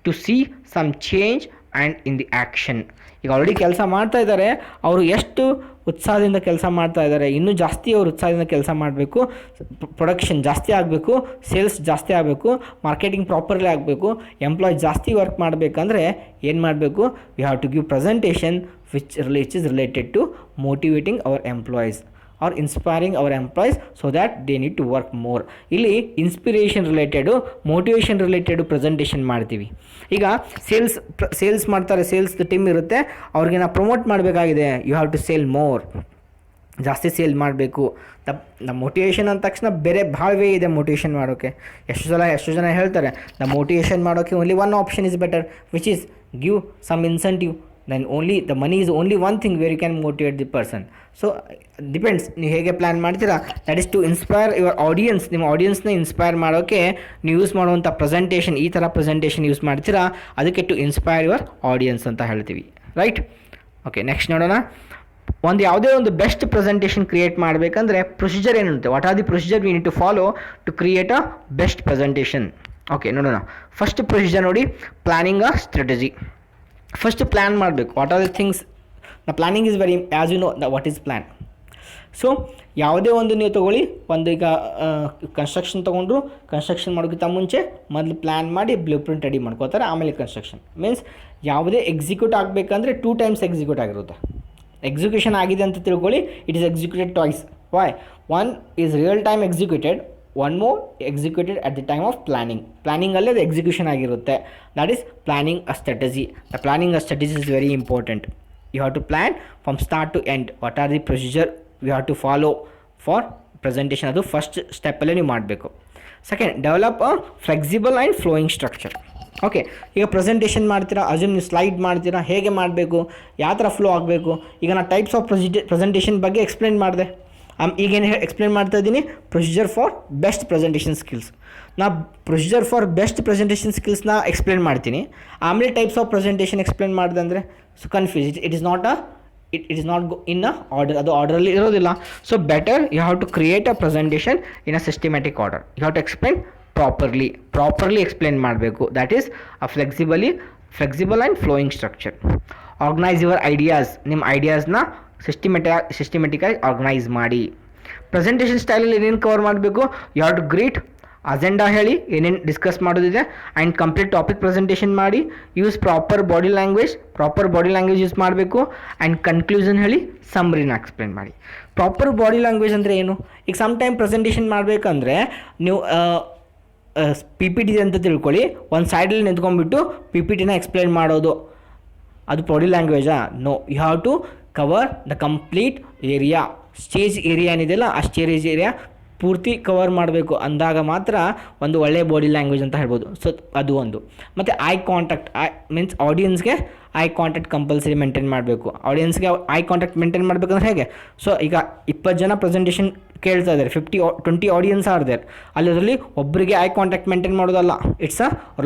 to see some change and in the action. ಈಗ ಆಲ್ರೆಡಿ ಕೆಲಸ ಮಾಡ್ತಾ ಇದ್ದಾರೆ, ಅವರು ಎಷ್ಟು ಉತ್ಸಾಹದಿಂದ ಕೆಲಸ ಮಾಡ್ತಾ ಇದ್ದಾರೆ, ಇನ್ನೂ ಜಾಸ್ತಿ ಅವರು ಉತ್ಸಾಹದಿಂದ ಕೆಲಸ ಮಾಡಬೇಕು, ಪ್ರೊಡಕ್ಷನ್ ಜಾಸ್ತಿ ಆಗಬೇಕು, ಸೇಲ್ಸ್ ಜಾಸ್ತಿ ಆಗಬೇಕು, ಮಾರ್ಕೆಟಿಂಗ್ ಪ್ರಾಪರ್ಲಿ ಆಗಬೇಕು, ಎಂಪ್ಲಾಯ್ ಜಾಸ್ತಿ ವರ್ಕ್ ಮಾಡಬೇಕಂದ್ರೆ ಏನು ಮಾಡಬೇಕು? We have to give presentation which is related to motivating our employees or inspiring our employees so that they need to work more. ಇಲ್ಲಿ inspiration related, motivation related presentation ಮಾಡ್ತೀವಿ. ಈಗ sales ಮಾಡ್ತಾರೆ, sales team ಇರುತ್ತೆ, ಅವ್ರಿಗೆ ನಾವು promote ಮಾಡಬೇಕಾಗಿದೆ, you have to sale more, ಜಾಸ್ತಿ sale ಮಾಡಬೇಕು. ದ ಮೋಟಿವೇಶನ್ ಅಂದ ತಕ್ಷಣ ಬೇರೆ ಭಾಳ ವೇ ಇದೆ ಮೋಟಿವೇಶನ್ ಮಾಡೋಕ್ಕೆ. ಎಷ್ಟು ಜನ ಹೇಳ್ತಾರೆ, ದ ಮೋಟಿವೇಶನ್ ಮಾಡೋಕ್ಕೆ only one option is better, which is give some incentive. then only the money is only one thing where you can motivate the person. So depends ನೀವು ಹೇಗೆ ಪ್ಲ್ಯಾನ್ ಮಾಡ್ತೀರಾ. That is to inspire your audience. ನಿಮ್ಮ ಆಡಿಯನ್ಸ್ನ inspire ಮಾಡೋಕ್ಕೆ ನೀವು use ಮಾಡುವಂಥ presentation, ಈ ಥರ ಪ್ರೆಸೆಂಟೇಷನ್ ಯೂಸ್ ಮಾಡ್ತೀರಾ, ಅದಕ್ಕೆ ಟು ಇನ್ಸ್ಪೈರ್ ಯುವರ್ ಆಡಿಯನ್ಸ್ ಅಂತ ಹೇಳ್ತೀವಿ. ರೈಟ್? ಓಕೆ, ನೆಕ್ಸ್ಟ್ ನೋಡೋಣ. ಯಾವುದೇ ಒಂದು ಬೆಸ್ಟ್ ಪ್ರೆಸೆಂಟೇಷನ್ ಕ್ರಿಯೇಟ್ ಮಾಡಬೇಕಂದ್ರೆ ಪ್ರೊಸೀಜರ್ ಏನಿರುತ್ತೆ, what are the procedure we need to follow to create a best presentation. Okay, ನೋಡೋಣ. ಫಸ್ಟ್ ಪ್ರೊಸೀಜರ್ ನೋಡಿ, planning a strategy. First plan ಮಾಡಬೇಕು. What are the things? The planning is very, as you know what is plan. So ಯಾವುದೇ ಒಂದು ನೀವು ತೊಗೊಳ್ಳಿ, ಒಂದು ಈಗ construction ತೊಗೊಂಡ್ರು, ಕನ್ಸ್ಟ್ರಕ್ಷನ್ ಮಾಡೋಕ್ಕಿಂತ ಮುಂಚೆ ಮೊದಲು ಪ್ಲ್ಯಾನ್ ಮಾಡಿ ಬ್ಲೂ ಪ್ರಿಂಟ್ ರೆಡಿ ಮಾಡ್ಕೋತಾರೆ, ಆಮೇಲೆ ಕನ್ಸ್ಟ್ರಕ್ಷನ್. ಮೀನ್ಸ್ ಯಾವುದೇ ಎಕ್ಸಿಕ್ಯೂಟ್ ಆಗಬೇಕಂದ್ರೆ 2 times ಎಕ್ಸಿಕ್ಯೂಟ್ ಆಗಿರುತ್ತೆ. ಎಕ್ಸಿಕ್ಯೂಷನ್ ಆಗಿದೆ ಅಂತ ತಿಳ್ಕೊಳ್ಳಿ, it is executed twice. Why? One is real time executed, one more executed at the time of planning. ಪ್ಲ್ಯಾನಿಂಗಲ್ಲೇ ಅದು ಎಕ್ಸಿಕ್ಯೂಷನ್ ಆಗಿರುತ್ತೆ. That is planning a strategy. The planning a strategy is very important. You have to plan from start to end. What are the procedure you have to follow for presentation. ಅದು first ಸ್ಟೆಪ್ಪಲ್ಲೇ ನೀವು ಮಾಡಬೇಕು. Second, develop a flexible and flowing structure. Okay, ಈಗ presentation ಮಾಡ್ತೀರಾ, ಅಜುಮ್ ನೀವು slide ಮಾಡ್ತೀರಾ, ಹೇಗೆ ಮಾಡಬೇಕು, ಯಾವ ಥರ ಫ್ಲೋ ಆಗಬೇಕು. ಈಗ ನಾನು ಟೈಪ್ಸ್ ಆಫ್ ಪ್ರೆಸೆಂಟೇಷನ್ ಬಗ್ಗೆ ಎಕ್ಸ್ಪ್ಲೇನ್ ಮಾಡಿದೆ. ಈಗೇನು ಎಕ್ಸ್ಪ್ಲೇನ್ ಮಾಡ್ತಾ ಇದ್ದೀನಿ, procedure for best presentation skills. ನಾ ಪ್ರೊಸೀಜರ್ ಫಾರ್ ಬೆಸ್ಟ್ ಪ್ರೆಸೆಂಟೇಷನ್ ಸ್ಕಿಲ್ಸ್ನ ಎಕ್ಸ್ಪ್ಲೇನ್ ಮಾಡ್ತೀನಿ, ಆಮೇಲೆ ಟೈಪ್ಸ್ ಆಫ್ ಪ್ರೆಸೆಂಟೇಷನ್ ಎಕ್ಸ್ಪ್ಲೇನ್ ಮಾಡಿದೆ ಅಂದರೆ so confuse. It is not in a order, ಅದು ಆರ್ಡರಲ್ಲಿ ಇರೋದಿಲ್ಲ. So better you have to create a presentation in a systematic order. You have to explain properly explain ಮಾಡಬೇಕು. That is a flexible and flowing structure. Organise your ideas. ನಿಮ್ಮ ಐಡಿಯಾಸ್ನ ಸಿಸ್ಟಮೆಟಿಕಾಗಿ organise ಮಾಡಿ. Presentation ಸ್ಟೈಲಲ್ಲಿ ಏನೇನು cover ಮಾಡಬೇಕು? You have to greet, agenda ಹೇಳಿ, ಏನೇನು discuss ಮಾಡೋದಿದೆ, and complete topic presentation ಮಾಡಿ. Use proper body language use ಮಾಡಬೇಕು. ಆ್ಯಂಡ್ ಕನ್ಕ್ಲೂಷನ್ ಹೇಳಿ, ಸಮ್ರಿನ ಎಕ್ಸ್ಪ್ಲೇನ್ ಮಾಡಿ. ಪ್ರಾಪರ್ ಬಾಡಿ ಲ್ಯಾಂಗ್ವೇಜ್ ಅಂದರೆ ಏನು? ಈಗ ಸಮ್ ಟೈಮ್ ಪ್ರೆಸೆಂಟೇಷನ್ ಮಾಡಬೇಕಂದ್ರೆ ನೀವು ಪಿ ಪಿ ಟಿ ಅಂತ ತಿಳ್ಕೊಳ್ಳಿ, ಒಂದು ಸೈಡಲ್ಲಿ ನಿಂತ್ಕೊಂಡ್ಬಿಟ್ಟು ಪಿ ಪಿ ಟಿನ ಎಕ್ಸ್ಪ್ಲೈನ್ ಮಾಡೋದು ಅದು ಬಾಡಿ ಲ್ಯಾಂಗ್ವೇಜಾ? No, you have to cover the complete area. Stage area ಏನಿದೆಯಲ್ಲ ಆ ಸ್ಟೇಜ್ ಏರಿಯಾ ಪೂರ್ತಿ ಕವರ್ ಮಾಡಬೇಕು, ಅಂದಾಗ ಮಾತ್ರ ಒಂದು ಒಳ್ಳೆಯ ಬಾಡಿ ಲ್ಯಾಂಗ್ವೇಜ್ ಅಂತ ಹೇಳ್ಬೋದು. ಸೊ ಅದು ಒಂದು. ಮತ್ತು ಐ ಕಾಂಟ್ಯಾಕ್ಟ್, ಮೀನ್ಸ್ ಆಡಿಯನ್ಸ್ಗೆ ಐ ಕಾಂಟ್ಯಾಕ್ಟ್ ಕಂಪಲ್ಸರಿ ಮೇಂಟೈನ್ ಮಾಡಬೇಕು. ಆಡಿಯನ್ಸ್ಗೆ ಐ ಕಾಂಟ್ಯಾಕ್ಟ್ ಮೇಂಟೈನ್ ಮಾಡಬೇಕಂದ್ರೆ ಹೇಗೆ? ಸೊ ಈಗ 20 ಜನ ಪ್ರೆಸೆಂಟೇಷನ್ ಕೇಳ್ತಾ ಇದ್ದಾರೆ, 20 ಆಡಿಯನ್ಸ್ ಆರ್ ದೇರ್, ಅದರಲ್ಲಿ ಒಬ್ಬರಿಗೆ ಐ ಕಾಂಟ್ಯಾಕ್ಟ್ ಮೇಂಟೈನ್ ಮಾಡೋದಲ್ಲ, it's a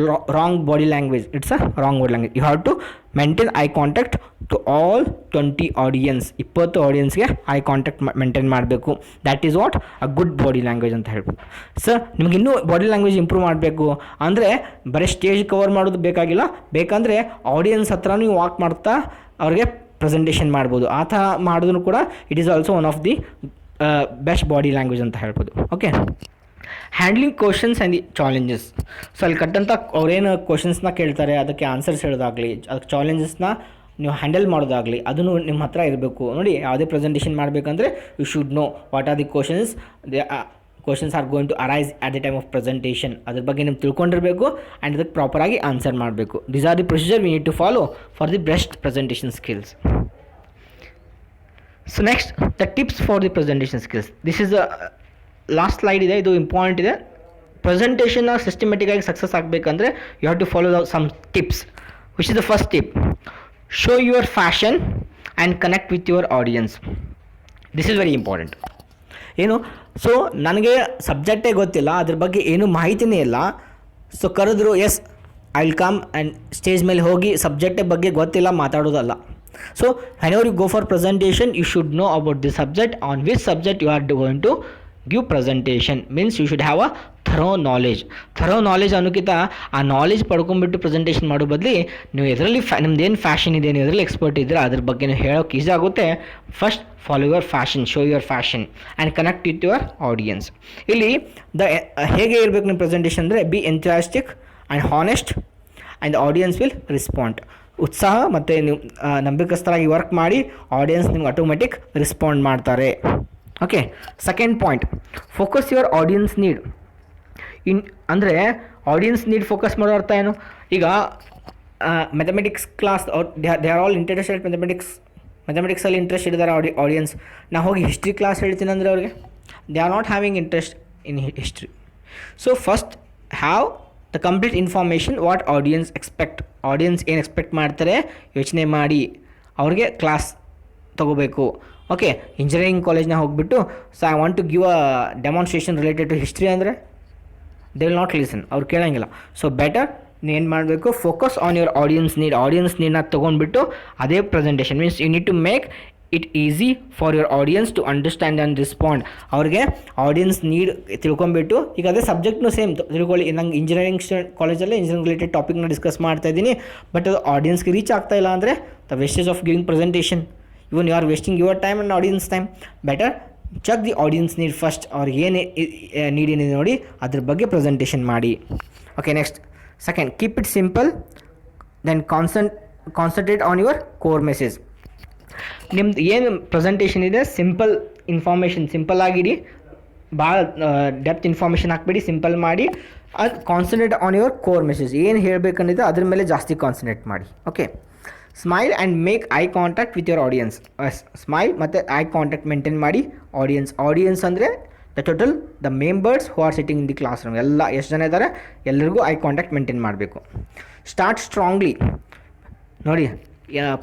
wrong body language, it's a wrong body language. You have to maintain eye contact to all 20 audience, 20 ಆಡಿಯನ್ಸ್ಗೆ ಐ ಕಾಂಟ್ಯಾಕ್ಟ್ ಮೇಂಟೈನ್ ಮಾಡಬೇಕು. That is what a good body language ಅಂತ ಹೇಳ್ಬೋದು. Sir ನಿಮ್ಗೆ ಇನ್ನೂ body language improve ಮಾಡಬೇಕು ಅಂದರೆ ಬರೀ stage cover ಮಾಡೋದು ಬೇಕಾಗಿಲ್ಲ, ಬೇಕಂದರೆ ಆಡಿಯನ್ಸ್ ಹತ್ರ ನೀವು ವಾಕ್ ಮಾಡ್ತಾ ಅವ್ರಿಗೆ ಪ್ರೆಸೆಂಟೇಷನ್ ಮಾಡ್ಬೋದು. ಆ ಥರ ಮಾಡಿದ್ರು ಕೂಡ it is also one of the best body language ಅಂತ ಹೇಳ್ಬೋದು. Okay, handling questions and the challenges. So ಅಲ್ಲಿ ಕಟ್ಟಂಥ ಅವ್ರೇನು ಕ್ವಶನ್ಸ್ನ ಕೇಳ್ತಾರೆ ಅದಕ್ಕೆ ಆನ್ಸರ್ಸ್ ಹೇಳೋದಾಗಲಿ, ಅದಕ್ಕೆ ಚಾಲೆಂಜಸ್ನ ನೀವು ಹ್ಯಾಂಡಲ್ ಮಾಡೋದಾಗಲಿ, ಅದನ್ನು ನಿಮ್ಮ ಹತ್ರ ಇರಬೇಕು. ನೋಡಿ, ಯಾವುದೇ ಪ್ರೆಸೆಂಟೇಷನ್ ಮಾಡಬೇಕಂದ್ರೆ you should know what are the questions are going to arise at the time of presentation. ಅದ್ರ ಬಗ್ಗೆ ನೀವು ತಿಳ್ಕೊಂಡಿರಬೇಕು ಆ್ಯಂಡ್ ಅದಕ್ಕೆ ಪ್ರಾಪರಾಗಿ ಆನ್ಸರ್ ಮಾಡಬೇಕು. These are the procedure we need to follow for the best presentation skills. So next, the tips for the presentation skills. This is last slide ಇದೆ, ಇದು important ಇದೆ. ಪ್ರೆಸೆಂಟೇಷನ್ನ ಸಿಸ್ಟಮೆಟಿಕ್ಕಾಗಿ ಸಕ್ಸಸ್ ಆಗಬೇಕಂದ್ರೆ you have to follow some tips. Which is the first tip? Show your passion and connect with your audience. This is very important. ಏನು, so ನನಗೆ ಸಬ್ಜೆಕ್ಟೇ ಗೊತ್ತಿಲ್ಲ, ಅದ್ರ ಬಗ್ಗೆ ಏನೂ ಮಾಹಿತಿನೇ ಇಲ್ಲ. ಸೊ ಕರೆದ್ರು, yes I will come and stage ಮೇಲೆ ಹೋಗಿ ಸಬ್ಜೆಕ್ಟ್ ಬಗ್ಗೆ ಗೊತ್ತಿಲ್ಲ ಮಾತಾಡೋದಲ್ಲ. So whenever you go for presentation you should know about the subject, on which subject you are going to give presentation. Means you should have a thorough knowledge ಅನ್ನೋಕ್ಕಿಂತ ಆ knowledge ಪಡ್ಕೊಂಡ್ಬಿಟ್ಟು presentation ಮಾಡೋ ಬದಲಿ ನೀವು ಇದರಲ್ಲಿ ನಿಮ್ದೇನು ಫ್ಯಾಷನ್ ಇದೆ, ನೀವು ಇದರಲ್ಲಿ ಎಕ್ಸ್ಪರ್ಟ್ ಇದ್ದರೆ ಅದ್ರ ಬಗ್ಗೆ ನೀವು ಹೇಳೋಕೆ ಈಸಿ ಆಗುತ್ತೆ. First follow your passion, show your passion and connect with your audience. ಇಲ್ಲಿ ಹೇಗೆ ಇರಬೇಕು ನಿಮ್ಮ ಪ್ರೆಸೆಂಟೇಷನ್ ಅಂದರೆ be enthusiastic and honest and the audience will respond. ಉತ್ಸಾಹ ಮತ್ತು ನೀವು ನಂಬಿಕಸ್ಥರಾಗಿ ವರ್ಕ್ ಮಾಡಿ ಆಡಿಯನ್ಸ್ ನಿಮ್ಗೆ ಆಟೋಮೆಟಿಕ್ ರೆಸ್ಪಾಂಡ್ ಮಾಡ್ತಾರೆ. Okay, second point, focus your audience need. ಅಂದರೆ ಆಡಿಯನ್ಸ್ ನೀಡ್ ಫೋಕಸ್ ಮಾಡೋ ಅರ್ಥ ಏನು? ಈಗ mathematics class they are all interested ಮ್ಯಾಥಮೆಟಿಕ್ಸಲ್ಲಿ ಇಂಟ್ರೆಸ್ಟ್ ಇದ್ದಾರೆ ಆಡಿಯನ್ಸ್. ನಾ ಹೋಗಿ ಹಿಸ್ಟ್ರಿ ಕ್ಲಾಸ್ ಹೇಳ್ತೀನಿ ಅಂದರೆ ಅವ್ರಿಗೆ they are not having interest in history. So first have the complete information what audience expect. Audience ಏನು ಎಕ್ಸ್ಪೆಕ್ಟ್ ಮಾಡ್ತಾರೆ ಯೋಚನೆ ಮಾಡಿ ಅವ್ರಿಗೆ ಕ್ಲಾಸ್ ತೊಗೋಬೇಕು. ಓಕೆ, ಇಂಜಿನಿಯರಿಂಗ್ ಕಾಲೇಜ್ನಾಗ ಹೋಗ್ಬಿಟ್ಟು so I want to give a demonstration related to history ಅಂದರೆ they will not listen, ಅವ್ರು ಕೇಳೋಂಗಿಲ್ಲ. ಸೊ ಬೆಟರ್ ನೀನು ಮಾಡಬೇಕು, ಫೋಕಸ್ ಆನ್ ಯುವರ್ ಆಡಿಯನ್ಸ್ ನೀಡನ್ನ ತೊಗೊಂಡ್ಬಿಟ್ಟು ಅದೇ ಪ್ರೆಸೆಂಟೇಷನ್. Means you need to make it easy for your audience to understand and respond. ಅವ್ರಿಗೆ ಆಡಿಯನ್ಸ್ ನೀಡ್ ತಿಳ್ಕೊಂಬಿಟ್ಟು, ಈಗ ಅದೇ ಸಬ್ಜೆಕ್ಟ್ನು ಸೇಮ್ ತಿಳ್ಕೊಳ್ಳಿ. ನಂಗೆ ಇಂಜಿನಿಯರಿಂಗ್ ಕಾಲೇಜಲ್ಲೇ ಇಂಜಿನಿಯರಿಂಗ್ ರಿಲೇಟೆಡ್ ಟಾಪಿಕ್ನ ಡಿಸ್ಕಸ್ ಮಾಡ್ತಾ ಇದ್ದೀನಿ, ಬಟ್ ಅದು ಆಡಿಯನ್ಸ್ಗೆ ರೀಚ್ ಆಗ್ತಾ ಇಲ್ಲ ಅಂದರೆ the wastage of giving presentation. Even you are wasting your time and audience time. Better check the audience need first, ಅವ್ರಿಗೆ ಏನು ನೀಡ್ ಏನಿದೆ ನೋಡಿ ಅದ್ರ ಬಗ್ಗೆ ಪ್ರೆಸೆಂಟೇಷನ್ ಮಾಡಿ. Okay, next second, keep it simple then concentrate on your core message. ನಿಮ್ದು ಏನು presentation ಇದೆ ಸಿಂಪಲ್ ಇನ್ಫಾರ್ಮೇಷನ್, ಸಿಂಪಲ್ ಆಗಿಡಿ, ಭಾಳ ಡೆಪ್ತ್ ಇನ್ಫಾರ್ಮೇಷನ್ ಹಾಕ್ಬೇಡಿ, ಸಿಂಪಲ್ ಮಾಡಿ. ಅದು concentrate on your core message, ಏನು ಹೇಳಬೇಕಂದಿದೆ ಅದ್ರ ಮೇಲೆ ಜಾಸ್ತಿ ಕಾನ್ಸಂಟ್ರೇಟ್ ಮಾಡಿ. Okay, smile and make eye contact with your audience. Smile ಮತ್ತು ಐ ಕಾಂಟ್ಯಾಕ್ಟ್ ಮೇಂಟೈನ್ ಮಾಡಿ. ಆಡಿಯನ್ಸ್ ಅಂದರೆ the members who are sitting in the classroom, ಎಲ್ಲ ಎಷ್ಟು ಜನ ಇದ್ದಾರೆ ಎಲ್ಲರಿಗೂ ಐ ಕಾಂಟ್ಯಾಕ್ಟ್ ಮೇಂಟೈನ್ ಮಾಡಬೇಕು. Start strongly. ನೋಡಿ,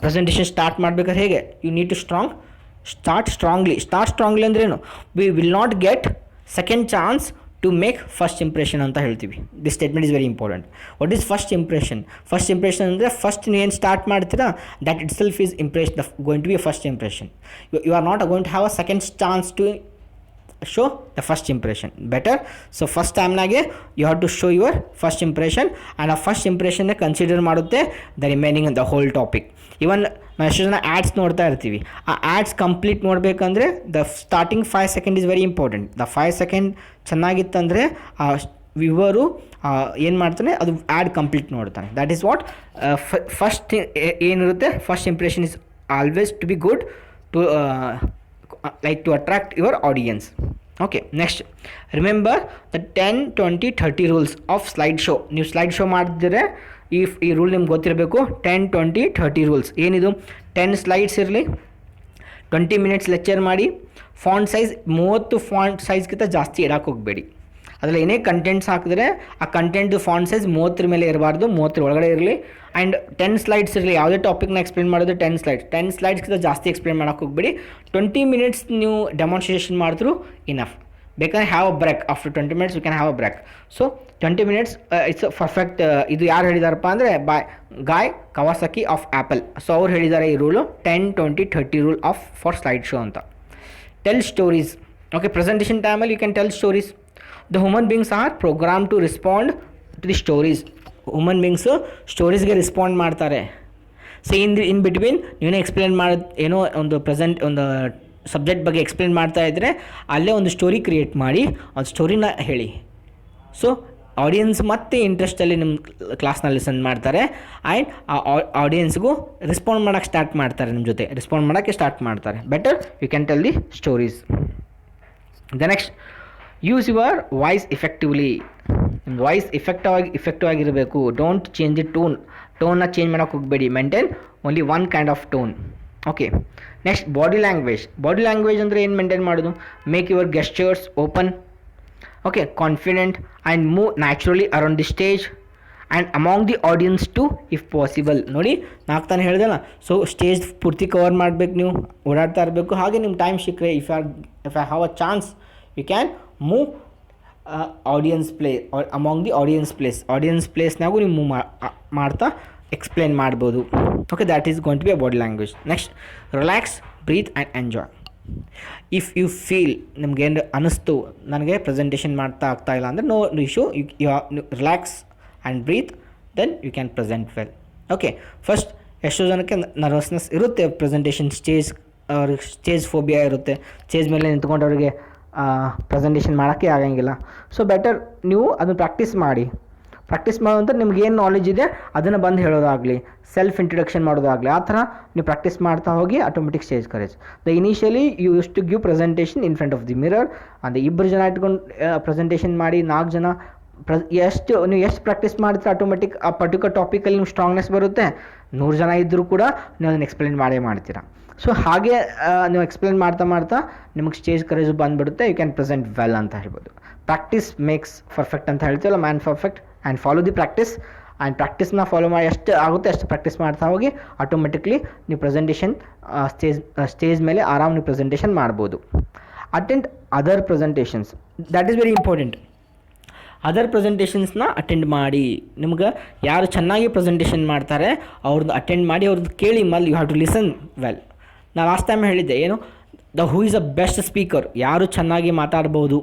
ಪ್ರೆಸೆಂಟೇಷನ್ ಸ್ಟಾರ್ಟ್ ಮಾಡಬೇಕಾದ್ರೆ ಹೇಗೆ you need to start strongly ಅಂದ್ರೇನು? We will not get second chance to make first impression ಅಂತ ಹೇಳ್ತೀವಿ. This statement is very important. What is first impression ಅಂದರೆ first ನೀವು ಏನು ಸ್ಟಾರ್ಟ್ ಮಾಡ್ತೀರಾ that itself is going to be a first impression. You are not going to have a second chance to show the first impression. Better, so first ಟೈಮ್ನಾಗೆ you have to show your first impression and ಆ first ಇಂಪ್ರೆಷನ್ನೇ consider ಮಾಡುತ್ತೆ the remaining the whole topic. Even ನಾವು ಎಷ್ಟು ಜನ ads ನೋಡ್ತಾ ಇರ್ತೀವಿ, ಆ ಆ್ಯಡ್ಸ್ ಕಂಪ್ಲೀಟ್ ನೋಡಬೇಕಂದ್ರೆ the starting 5 second is very important. The 5 second ಚೆನ್ನಾಗಿತ್ತಂದರೆ ಆ ವ್ಯೂವರು ಏನು ಮಾಡ್ತಾನೆ, ಅದು ಆ್ಯಡ್ ಕಂಪ್ಲೀಟ್ ನೋಡ್ತಾನೆ. ದ್ಯಾಟ್ ಈಸ್ ವಾಟ್ ಫಸ್ಟ್ ಏನಿರುತ್ತೆ, first impression is always to be good to like to attract your audience. Okay, next remember the 10, 20, 30 rules of slide show. ನೀವು slide show ಮಾಡಿದ್ರೆ ಈ ರೂಲ್ ನಿಮ್ಗೆ ಗೊತ್ತಿರಬೇಕು. 10, 20, 30 ರೂಲ್ಸ್ ಏನಿದು? 10 slides ಇರಲಿ, 20 minutes lecture ಮಾಡಿ, font size 30 font ಸೈಜ್ಗಿಂತ ಜಾಸ್ತಿ ಇಡಕ್ಕೆ ಹೋಗಬೇಡಿ. ಅದರಲ್ಲಿ ಏನೇ ಕಂಟೆಂಟ್ಸ್ ಹಾಕಿದ್ರೆ ಆ ಕಂಟೆಂಟ್ದು ಫಾಂಟ್ ಸೈಜ್ 30 ಮೇಲೆ ಇರಬಾರ್ದು, 30 ಒಳಗಡೆ ಇರಲಿ. ಆ್ಯಂಡ್ 10 ಸ್ಲೈಡ್ಸ್ ಇರಲಿ. ಯಾವುದೇ ಟಾಪಿಕ್ನ ಎಕ್ಸ್ಪ್ಲೇನ್ ಮಾಡೋದು 10 ಸ್ಲೈಡ್ಸ್ಗಿಂತ ಜಾಸ್ತಿ ಎಕ್ಸ್ಪ್ಲೇನ್ ಮಾಡೋಕ್ಕೆ ಹೋಗಬೇಡಿ. 20 ಮಿನಿಟ್ಸ್ ನೀವು ಡೆಮಾನ್ಸ್ಟ್ರೇಷನ್ ಮಾಡಿದ್ರು ಇನಫ್. ಬೇಕಾದ್ರೆ have a break. After 20 minutes you can have a break. So 20 minutes it's perfect. ಇದು ಯಾರು ಹೇಳಿದಾರಪ್ಪ ಅಂದರೆ Guy Kawasaki of Apple. So ಅವ್ರು ಹೇಳಿದ್ದಾರೆ ಈ rule 10, 20, 30 rule of for slide show ಅಂತ. Tell stories. ಓಕೆ, ಪ್ರೆಸೆಂಟೇಷನ್ ಟೈಮಲ್ಲಿ you can tell stories. The human beings are program to respond to the stories. Human beings ಸ್ಟೋರೀಸ್ಗೆ respond ಮಾಡ್ತಾರೆ. So in between ನೀವೇ explain ಮಾಡೋದು ಏನೋ ಒಂದು ಒಂದು subject ಬಗ್ಗೆ ಎಕ್ಸ್ಪ್ಲೇನ್ ಮಾಡ್ತಾ ಇದ್ದರೆ ಅಲ್ಲೇ ಒಂದು ಸ್ಟೋರಿ ಕ್ರಿಯೇಟ್ ಮಾಡಿ ಒಂದು ಸ್ಟೋರಿನ ಹೇಳಿ. ಸೊ ಆಡಿಯನ್ಸ್ ಮತ್ತೆ ಇಂಟ್ರೆಸ್ಟಲ್ಲಿ ನಿಮ್ಮ ಕ್ಲಾಸ್ನಲ್ಲಿ ಲಿಸನ್ ಮಾಡ್ತಾರೆ. ಆ್ಯಂಡ್ ಆ ಆಡಿಯನ್ಸ್ಗೂ ರೆಸ್ಪಾಂಡ್ ಮಾಡೋಕ್ಕೆ ಸ್ಟಾರ್ಟ್ ಮಾಡ್ತಾರೆ, ನಿಮ್ಮ ಜೊತೆ ರೆಸ್ಪಾಂಡ್ ಮಾಡೋಕ್ಕೆ ಸ್ಟಾರ್ಟ್ ಮಾಡ್ತಾರೆ. Better you can tell the stories. The next, use your voice effectively. ನಿಮ್ಮ ವಾಯ್ಸ್ ಎಫೆಕ್ಟಿವ್ ಆಗಿರಬೇಕು. ಡೋಂಟ್ ಚೇಂಜ್ ದಿ ಟೋನ್ನ ಚೇಂಜ್ ಮಾಡೋಕ್ಕೆ ಹೋಗಬೇಡಿ. Maintain only one kind of tone. Okay, next body language ಅಂದರೆ ಏನು ಮೇಂಟೈನ್ ಮಾಡೋದು? Make your gestures open, okay, confident and move naturally around the stage and among the audience to if possible. ನೋಡಿ, ನಾಲ್ಕು ತಾನೇ ಹೇಳಿದೆಲ್ಲ. So stage ಪೂರ್ತಿ cover ಮಾಡಬೇಕು, ನೀವು ಓಡಾಡ್ತಾ ಇರಬೇಕು. ಹಾಗೆ ನಿಮ್ಮ ಟೈಮ್ ಸಿಕ್ಕರೆ if I have a chance you can move audience among the audience ಪ್ಲೇಸ್ನಾಗೂ ನೀವು ಮೂವ್ ಮಾಡ್ತಾ ಎಕ್ಸ್ಪ್ಲೇನ್ ಮಾಡ್ಬೋದು. Okay, that is going to be a body language. Next, relax, breathe and enjoy. If you feel ನಿಮ್ಗೇನು ಅನ್ನಿಸ್ತು ನನಗೆ presentation ಮಾಡ್ತಾ ಆಗ್ತಾಯಿಲ್ಲ ಅಂದರೆ no issue, you relax and breathe, then you can present well. Okay, first ಎಷ್ಟೋ ಜನಕ್ಕೆ nervousness ಇರುತ್ತೆ presentation, stage phobia ಇರುತ್ತೆ. ಸ್ಟೇಜ್ ಮೇಲೆ ನಿಂತ್ಕೊಂಡವ್ರಿಗೆ ಪ್ರೆಸೆಂಟೇಷನ್ ಮಾಡೋಕ್ಕೆ ಆಗಂಗಿಲ್ಲ. ಸೊ ಬೆಟರ್ ನೀವು ಅದನ್ನು ಪ್ರಾಕ್ಟೀಸ್ ಮಾಡೋದಂತ ನಿಮ್ಗೇನು ನಾಲೆಜ್ ಇದೆ ಅದನ್ನು ಬಂದು ಹೇಳೋದಾಗಲಿ, ಸೆಲ್ಫ್ ಇಂಟ್ರಡಕ್ಷನ್ ಮಾಡೋದಾಗಲಿ, ಆ ಥರ ನೀವು ಪ್ರಾಕ್ಟೀಸ್ ಮಾಡ್ತಾ ಹೋಗಿ automatic stage courage. Initially you use to give presentation in front of the mirror. ಅಂದರೆ 2 ಜನ ಇಟ್ಕೊಂಡು ಪ್ರೆಸೆಂಟೇಷನ್ ಮಾಡಿ 4 ಜನ ನೀವು ಎಷ್ಟು ಪ್ರಾಕ್ಟೀಸ್ ಮಾಡ್ತೀರ ಆಟೋಮೆಟಿಕ್ ಆ ಪರ್ಟಿಕ್ಯುಲರ್ ಟಾಪಿಕಲ್ಲಿ ನಿಮ್ಮ ಸ್ಟ್ರಾಂಗ್ನೆಸ್ ಬರುತ್ತೆ. 100 ಜನ ಇದ್ದರೂ ಕೂಡ ನೀವು ಅದನ್ನು ಎಕ್ಸ್ಪ್ಲೇನ್ ಮಾಡ್ತೀರಾ. ಸೊ ಹಾಗೆ ನೀವು ಎಕ್ಸ್ಪ್ಲೇನ್ ಮಾಡ್ತಾ ನಿಮಗೆ ಸ್ಟೇಜ್ ಕರೇಜ್ ಬಂದುಬಿಡುತ್ತೆ. ಯು ಕ್ಯಾನ್ ಪ್ರೆಸೆಂಟ್ ವೆಲ್ ಅಂತ ಹೇಳ್ಬೋದು. ಪ್ರಾಕ್ಟೀಸ್ ಮೇಕ್ಸ್ ಪರ್ಫೆಕ್ಟ್ ಅಂತ ಹೇಳ್ತೀವಲ್ಲ, man perfect. And follow the practice. And ಪ್ರಾಕ್ಟೀಸ್ನ ಫಾಲೋ ಮಾಡಿ ಎಷ್ಟು ಆಗುತ್ತೆ ಅಷ್ಟು ಪ್ರಾಕ್ಟೀಸ್ ಮಾಡ್ತಾ ಹೋಗಿ ಆಟೋಮೆಟಿಕ್ಲಿ ನೀವು ಪ್ರೆಸೆಂಟೇಷನ್ ಸ್ಟೇಜ್ ಮೇಲೆ ಆರಾಮ್ ನೀವು ಪ್ರೆಸೆಂಟೇಷನ್ ಮಾಡ್ಬೋದು. Attend other presentations, that is very important. Other ಪ್ರೆಸೆಂಟೇಷನ್ಸ್ನ ಅಟೆಂಡ್ ಮಾಡಿ. ನಿಮ್ಗೆ ಯಾರು ಚೆನ್ನಾಗಿ ಪ್ರೆಸೆಂಟೇಷನ್ ಮಾಡ್ತಾರೆ ಅವ್ರದ್ದು ಅಟೆಂಡ್ ಮಾಡಿ, ಅವ್ರದ್ದು ಕೇಳಿ. You have to listen well. ನಾನು ಲಾಸ್ಟ್ ಟೈಮ್ ಹೇಳಿದ್ದೆ ಏನು, who is a best speaker, ಯಾರು ಚೆನ್ನಾಗಿ ಮಾತಾಡ್ಬೋದು?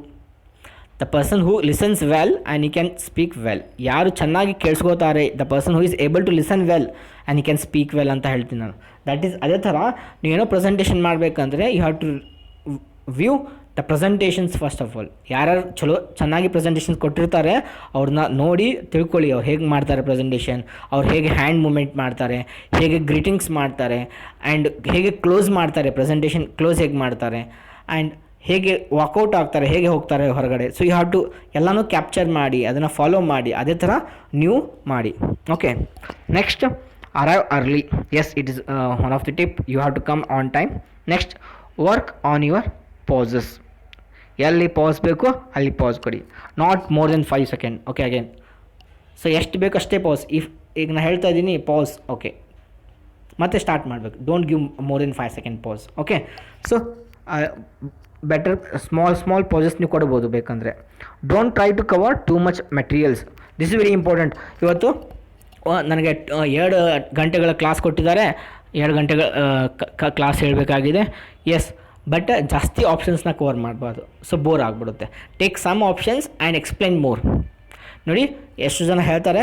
The person who listens well and he can speak well. ಯಾರು ಚೆನ್ನಾಗಿ ಕೇಳಿಸ್ಕೋತಾರೆ, the person who is able to listen well and he can speak well ಅಂತ ಹೇಳ್ತೀನಿ ನಾನು. ದ್ಯಾಟ್ ಈಸ್ ಅದೇ ಥರ ನೀವೇನೋ ಪ್ರೆಸೆಂಟೇಷನ್ ಮಾಡಬೇಕಂದ್ರೆ you have to view the presentations first of all. ಯಾರ್ಯಾರು ಚೆನ್ನಾಗಿ ಪ್ರೆಸೆಂಟೇಷನ್ಸ್ ಕೊಟ್ಟಿರ್ತಾರೆ ಅವ್ರನ್ನ ನೋಡಿ ತಿಳ್ಕೊಳ್ಳಿ. ಅವ್ರು ಹೇಗೆ ಮಾಡ್ತಾರೆ ಪ್ರೆಸೆಂಟೇಷನ್, ಅವ್ರು ಹೇಗೆ ಹ್ಯಾಂಡ್ ಮೂಮೆಂಟ್ ಮಾಡ್ತಾರೆ, ಹೇಗೆ ಗ್ರೀಟಿಂಗ್ಸ್ ಮಾಡ್ತಾರೆ, ಆ್ಯಂಡ್ ಹೇಗೆ ಕ್ಲೋಸ್ ಮಾಡ್ತಾರೆ, ಪ್ರೆಸೆಂಟೇಷನ್ ಕ್ಲೋಸ್ ಹೇಗೆ ಮಾಡ್ತಾರೆ, ಆ್ಯಂಡ್ ಹೇಗೆ ವಾಕೌಟ್ ಆಗ್ತಾರೆ, ಹೇಗೆ ಹೋಗ್ತಾರೆ ಹೊರಗಡೆ. ಸೊ ಯು ಹ್ಯಾವ್ ಟು ಎಲ್ಲನೂ ಕ್ಯಾಪ್ಚರ್ ಮಾಡಿ ಅದನ್ನು ಫಾಲೋ ಮಾಡಿ, ಅದೇ ಥರ ನೀವು ಮಾಡಿ. Okay, next, arrive early. Yes, it is one of the tip. You have to come on time. Next, work on your pauses. ಎಲ್ಲಿ ಪಾಸ್ ಬೇಕು ಅಲ್ಲಿ ಪಾಸ್ ಕೊಡಿ. Not more than 5 second. Okay, again. So ಎಷ್ಟು ಬೇಕು ಅಷ್ಟೇ pause. ಈಗ ನಾನು ಹೇಳ್ತಾ ಇದ್ದೀನಿ ಪಾಸ್, ಓಕೆ, ಮತ್ತೆ ಸ್ಟಾರ್ಟ್ ಮಾಡಬೇಕು. Don't give more than 5 second pause. Okay, so better small pauses ನೀವು ಕೊಡ್ಬೋದು ಬೇಕಂದರೆ. Don't try to cover too much materials. This is very important. ಇವತ್ತು ನನಗೆ 2 ಗಂಟೆಗಳ ಕ್ಲಾಸ್ ಕೊಟ್ಟಿದ್ದಾರೆ, 2 ಗಂಟೆಗಳ ಕ್ಲಾಸ್ ಹೇಳಬೇಕಾಗಿದೆ. ಎಸ್, ಬಟ್ ಜಾಸ್ತಿ ಆಪ್ಷನ್ಸ್ನ ಕವರ್ ಮಾಡಬಾರ್ದು. ಸೊ ಬೋರ್ ಆಗಿಬಿಡುತ್ತೆ. Take some options and explain more. ನೋಡಿ, ಎಷ್ಟು ಜನ ಹೇಳ್ತಾರೆ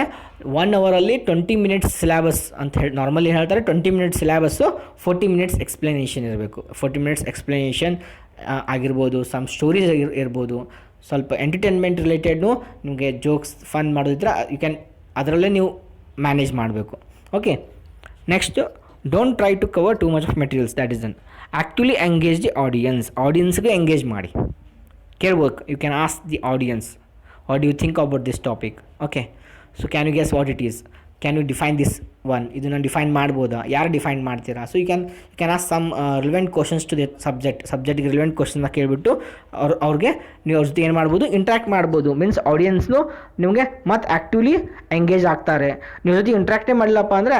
1 ಅವರಲ್ಲಿ 20 ಮಿನಿಟ್ಸ್ ಸಿಲೆಬಸ್ ಅಂತ ಹೇಳಿ ನಾರ್ಮಲಿ ಹೇಳ್ತಾರೆ. 20 ಮಿನಿಟ್ಸ್ ಸಿಲೆಬಸ್ಸು, 40 ಮಿನಿಟ್ಸ್ ಎಕ್ಸ್ಪ್ಲನೇಷನ್ ಇರಬೇಕು. 40 ಮಿನಿಟ್ಸ್ ಎಕ್ಸ್ಪ್ಲನೇಷನ್ ಆಗಿರ್ಬೋದು, ಸಮ್ ಸ್ಟೋರೀಸ್ ಇರ್ಬೋದು, ಸ್ವಲ್ಪ ಎಂಟರ್ಟೈನ್ಮೆಂಟ್ ರಿಲೇಟೆಡ್ನು ನಿಮಗೆ ಜೋಕ್ಸ್ ಫನ್ ಮಾಡೋದಿದ್ರೆ ಯು ಕ್ಯಾನ್ ಅದರಲ್ಲೇ ನೀವು ಮ್ಯಾನೇಜ್ ಮಾಡಬೇಕು. Okay, next, don't try to cover too much of materials. That is done. Actually engage the ಆಡಿಯನ್ಸ್ಗೆ ಎಂಗೇಜ್ ಮಾಡಿ. ಕೇಳ್ಬೇಕು. You can ask the audience what you think about this topic. Okay, so can you guess what it is, can you define this one, ಇದನ್ನು define ಮಾಡ್ಬೋದಾ, ಯಾರು define ಮಾಡ್ತೀರಾ. So you can ask some relevant questions to the ಸಬ್ಜೆಕ್ಟ್ಗೆ relevant ಕ್ವಶನ್ನ ಕೇಳಿಬಿಟ್ಟು ಅವ್ರಿಗೆ ನೀವು ಅವ್ರ ಜೊತೆ ಏನು ಮಾಡ್ಬೋದು, ಇಂಟ್ರ್ಯಾಕ್ಟ್ ಮಾಡ್ಬೋದು. ಮೀನ್ಸ್ ಆಡಿಯನ್ಸ್ನು ನಿಮಗೆ ಮತ್ತು ಆ್ಯಕ್ಟಿವ್ಲಿ ಎಂಗೇಜ್ ಆಗ್ತಾರೆ. ನಿಮ್ಮ ಜೊತೆ ಇಂಟ್ರ್ಯಾಕ್ಟೇ ಮಾಡಲಪ್ಪ ಅಂದರೆ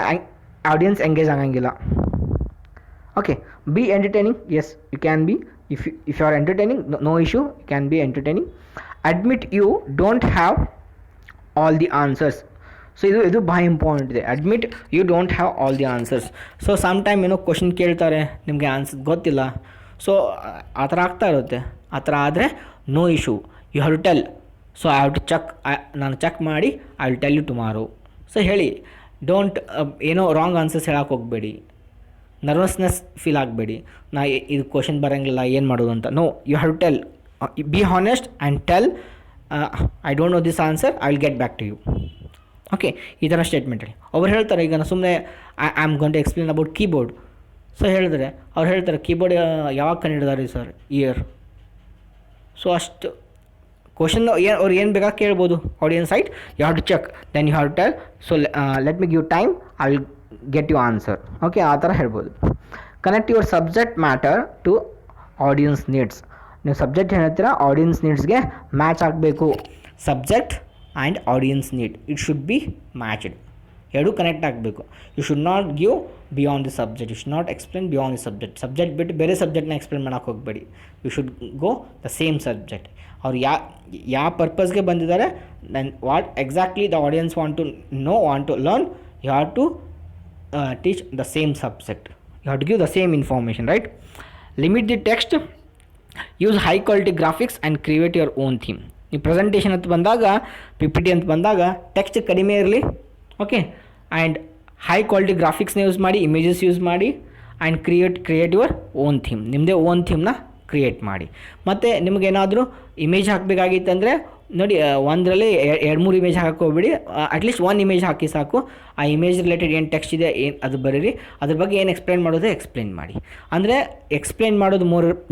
ಆಡಿಯನ್ಸ್ ಎಂಗೇಜ್ ಆಗಂಗಿಲ್ಲ. Okay, be entertaining, yes you can be. If you are entertaining, no issue, you can be entertaining. Admit you don't have all the answers. So ಇದು ಭಾಳ ಇಂಪಾರ್ಟೆಂಟ್ ಇದೆ. Admit you don't have all the answers. So some time ಏನೋ question ಕೇಳ್ತಾರೆ, ನಿಮಗೆ answer ಗೊತ್ತಿಲ್ಲ, so ಆ ಥರ ಆಗ್ತಾ ಇರುತ್ತೆ. ಆ ಥರ ಆದರೆ no issue, you have to tell. So I have to ನಾನು ಚೆಕ್ ಮಾಡಿ I will tell you tomorrow. So ಹೇಳಿ, ಡೋಂಟ್ ಏನೋ ರಾಂಗ್ ಆನ್ಸರ್ಸ್ ಹೇಳಕ್ಕೆ ಹೋಗಬೇಡಿ, ನರ್ವಸ್ನೆಸ್ ಫೀಲ್ ಆಗಬೇಡಿ, ಇದು ಕ್ವಶನ್ ಬರೋಂಗಿಲ್ಲ ಏನು ಮಾಡೋದು ಅಂತ. No, you have to tell, be honest and tell I don't know this answer, I will get back to you. Okay, ಈ ಥರ ಸ್ಟೇಟ್ಮೆಂಟ್ ಹೇಳಿ. ಅವ್ರು ಹೇಳ್ತಾರೆ, ಈಗ ನಾನು ಸುಮ್ಮನೆ I am going to explain about keyboard. So ಹೇಳಿದ್ರೆ ಅವ್ರು ಹೇಳ್ತಾರೆ, ಕೀಬೋರ್ಡ್ ಯಾವಾಗ ಕಂಡಿಡಿದಾರೆ ಸರ್, ಇಯರ್. ಸೊ ಅಷ್ಟು ಕ್ವಶನ್ ಅವ್ರು ಏನು ಬೇಕಾಗಿ ಕೇಳ್ಬೋದು audience side. You have to check, then you have to tell. So let me give time, I will get you answer. Okay, ಆ ಥರ ಹೇಳ್ಬೋದು. Connect your subject matter to audience needs. ನೀವು ಸಬ್ಜೆಕ್ಟ್ ಹೇಳ್ತೀರಾ, ಆಡಿಯನ್ಸ್ ನೀಡ್ಸ್ಗೆ match ಆಗಬೇಕು. Subject and audience need, it should be matched. ಎರಡೂ connect ಆಗಬೇಕು. You should not give beyond the subject, you should not explain beyond the subject ಬಿಟ್ಟು ಬೇರೆ ಸಬ್ಜೆಕ್ಟ್ನ explain ಮಾಡೋಕೆ ಹೋಗಬೇಡಿ. You should go the same subject. ಅವ್ರು ಯಾವ ಪರ್ಪಸ್ಗೆ ಬಂದಿದ್ದಾರೆ, then what exactly the audience want to know, want to learn, you have to teach the same subject. You have to give the same information, right? Limit the text, use high quality graphics and create your own theme. ಈ presentation ಅಂತ ಬಂದಾಗ, P P T ಅಂತ ಬಂದಾಗ text ಕಡಿಮೆ ಇರಲಿ. Okay, and high quality ಗ್ರಾಫಿಕ್ಸ್ನ use ಮಾಡಿ, images use ಮಾಡಿ, and create your own theme. ನಿಮ್ಮದೇ ಓನ್ ಥೀಮ್ನ ಕ್ರಿಯೇಟ್ ಮಾಡಿ. ಮತ್ತು ನಿಮಗೇನಾದರೂ ಇಮೇಜ್ ಹಾಕಬೇಕಾಗಿತ್ತಂದರೆ ನೋಡಿ, ಒಂದರಲ್ಲಿ 2-3 ಇಮೇಜ್ ಹಾಕೋಬೇಡಿ, ಅಟ್ಲೀಸ್ಟ್ 1 ಇಮೇಜ್ ಹಾಕಿ ಸಾಕು. ಆ ಇಮೇಜ್ ರಿಲೇಟೆಡ್ ಏನು ಟೆಕ್ಸ್ಟ್ ಇದೆ ಏನು ಅದು ಬರೀರಿ, ಅದ್ರ ಬಗ್ಗೆ ಏನು ಎಕ್ಸ್ಪ್ಲೇನ್ ಮಾಡೋದು ಎಕ್ಸ್ಪ್ಲೇನ್ ಮಾಡಿ. ಅಂದರೆ ಎಕ್ಸ್ಪ್ಲೇನ್ ಮಾಡೋದು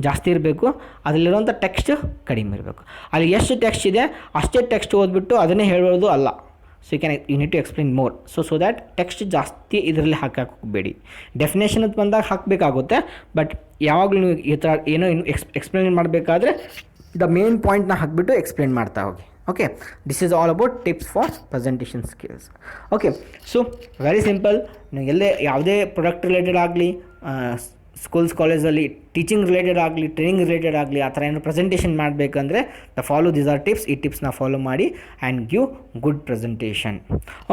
ಜಾಸ್ತಿ ಇರಬೇಕು, ಅದರಲ್ಲಿರುವಂಥ ಟೆಕ್ಸ್ಟ್ ಕಡಿಮೆ ಇರಬೇಕು. ಅಲ್ಲಿ ಎಷ್ಟು ಟೆಕ್ಸ್ಟ್ ಇದೆ ಅಷ್ಟೇ ಟೆಕ್ಸ್ಟ್ ಓದ್ಬಿಟ್ಟು ಅದನ್ನೇ ಹೇಳೋದು ಅಲ್ಲ. So you need to explain more. So that text ಜಾಸ್ತಿ ಇದರಲ್ಲಿ ಹಾಕಕ್ಕೆ ಹೋಗಬೇಡಿ. ಡೆಫಿನೇಷನ್ ಅಂತ ಬಂದಾಗ ಹಾಕಬೇಕಾಗುತ್ತೆ, ಬಟ್ ಯಾವಾಗಲೂ ನೀವು ಈ ಥರ ಏನೋ ಎಕ್ಸ್ಪ್ಲೇನ್ ಮಾಡಬೇಕಾದ್ರೆ ದ ಮೇನ್ ಪಾಯಿಂಟ್ನ ಹಾಕಿಬಿಟ್ಟು ಎಕ್ಸ್ಪ್ಲೇನ್ ಮಾಡ್ತಾ ಹೋಗಿ. Okay, this is all about tips for presentation skills. Okay, so very simple. ನೀವು ಎಲ್ಲೇ ಯಾವುದೇ ಪ್ರಾಡಕ್ಟ್ ರಿಲೇಟೆಡ್ ಆಗಲಿ, ಸ್ಕೂಲ್ಸ್ ಕಾಲೇಜಲ್ಲಿ ಟೀಚಿಂಗ್ ರಿಲೇಟೆಡ್ ಆಗಲಿ, ಟ್ರೈನಿಂಗ್ ರಿಲೇಟೆಡ್ ಆಗಲಿ, ಆ ಥರ ಏನು ಪ್ರೆಸೆಂಟೇಷನ್ ಮಾಡಬೇಕಂದ್ರೆ ಫಾಲೋ ದೀಸ್ ಆರ್ ಟಿಪ್ಸ್. ಈ ಟಿಪ್ಸ್ನ ಫಾಲೋ ಮಾಡಿ and give good presentation.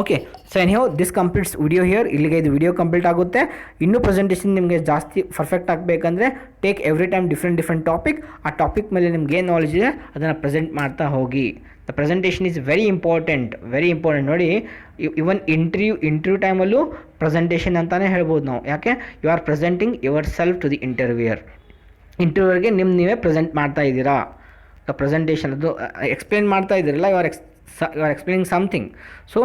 Okay, so anyhow this completes video here. ಇಲ್ಲಿಗೆ ಇದು ವಿಡಿಯೋ ಕಂಪ್ಲೀಟ್ ಆಗುತ್ತೆ. ಇನ್ನೂ ಪ್ರೆಸೆಂಟೇಷನ್ ನಿಮಗೆ ಜಾಸ್ತಿ ಪರ್ಫೆಕ್ಟ್ ಆಗಬೇಕಂದ್ರೆ take every time different topic. ಆ ಟಾಪಿಕ್ ಮೇಲೆ ನಿಮ್ಗೆ ಏನು ನಾಲೆಜ್ ಇದೆ ಅದನ್ನು ಪ್ರೆಸೆಂಟ್ ಮಾಡ್ತಾ ಹೋಗಿ. The presentation is very important. ನೋಡಿ, ಇವನ್ ಇಂಟರ್ವ್ಯೂ ಟೈಮಲ್ಲೂ ಪ್ರೆಸೆಂಟೇಷನ್ ಅಂತಲೇ ಹೇಳ್ಬೋದು ನಾವು. ಯಾಕೆ? You are presenting yourself to the ಇಂಟರ್ವ್ಯೂವರ್ಗೆ ನೀವೇ ಪ್ರೆಸೆಂಟ್ ಮಾಡ್ತಾ ಇದ್ದೀರಾ. ದ ಪ್ರೆಸೆಂಟೇಷನ್ ಅದು ಎಕ್ಸ್ಪ್ಲೇನ್ ಮಾಡ್ತಾ ಇದ್ದೀರಲ್ಲ, you are explaining something. So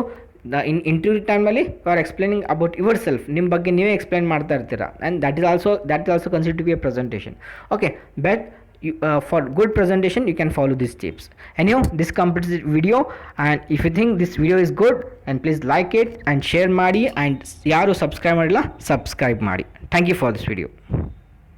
interview ಟೈಮಲ್ಲಿ you are explaining about yourself. ನಿಮ್ಮ ಬಗ್ಗೆ ನೀವೇ ಎಕ್ಸ್ಪ್ಲೇನ್ ಮಾಡ್ತಾ ಇರ್ತೀರಾ, and that is also consider to be a presentation. Okay, but for good presentation you can follow these tips. Anyhow, this completes the video, and if you think this video is good, and please like it and share ಮಾಡಿ, and ಯಾರು subscribe ಮಾಡಿಲ್ಲ subscribe ಮಾಡಿ. Thank you for this video.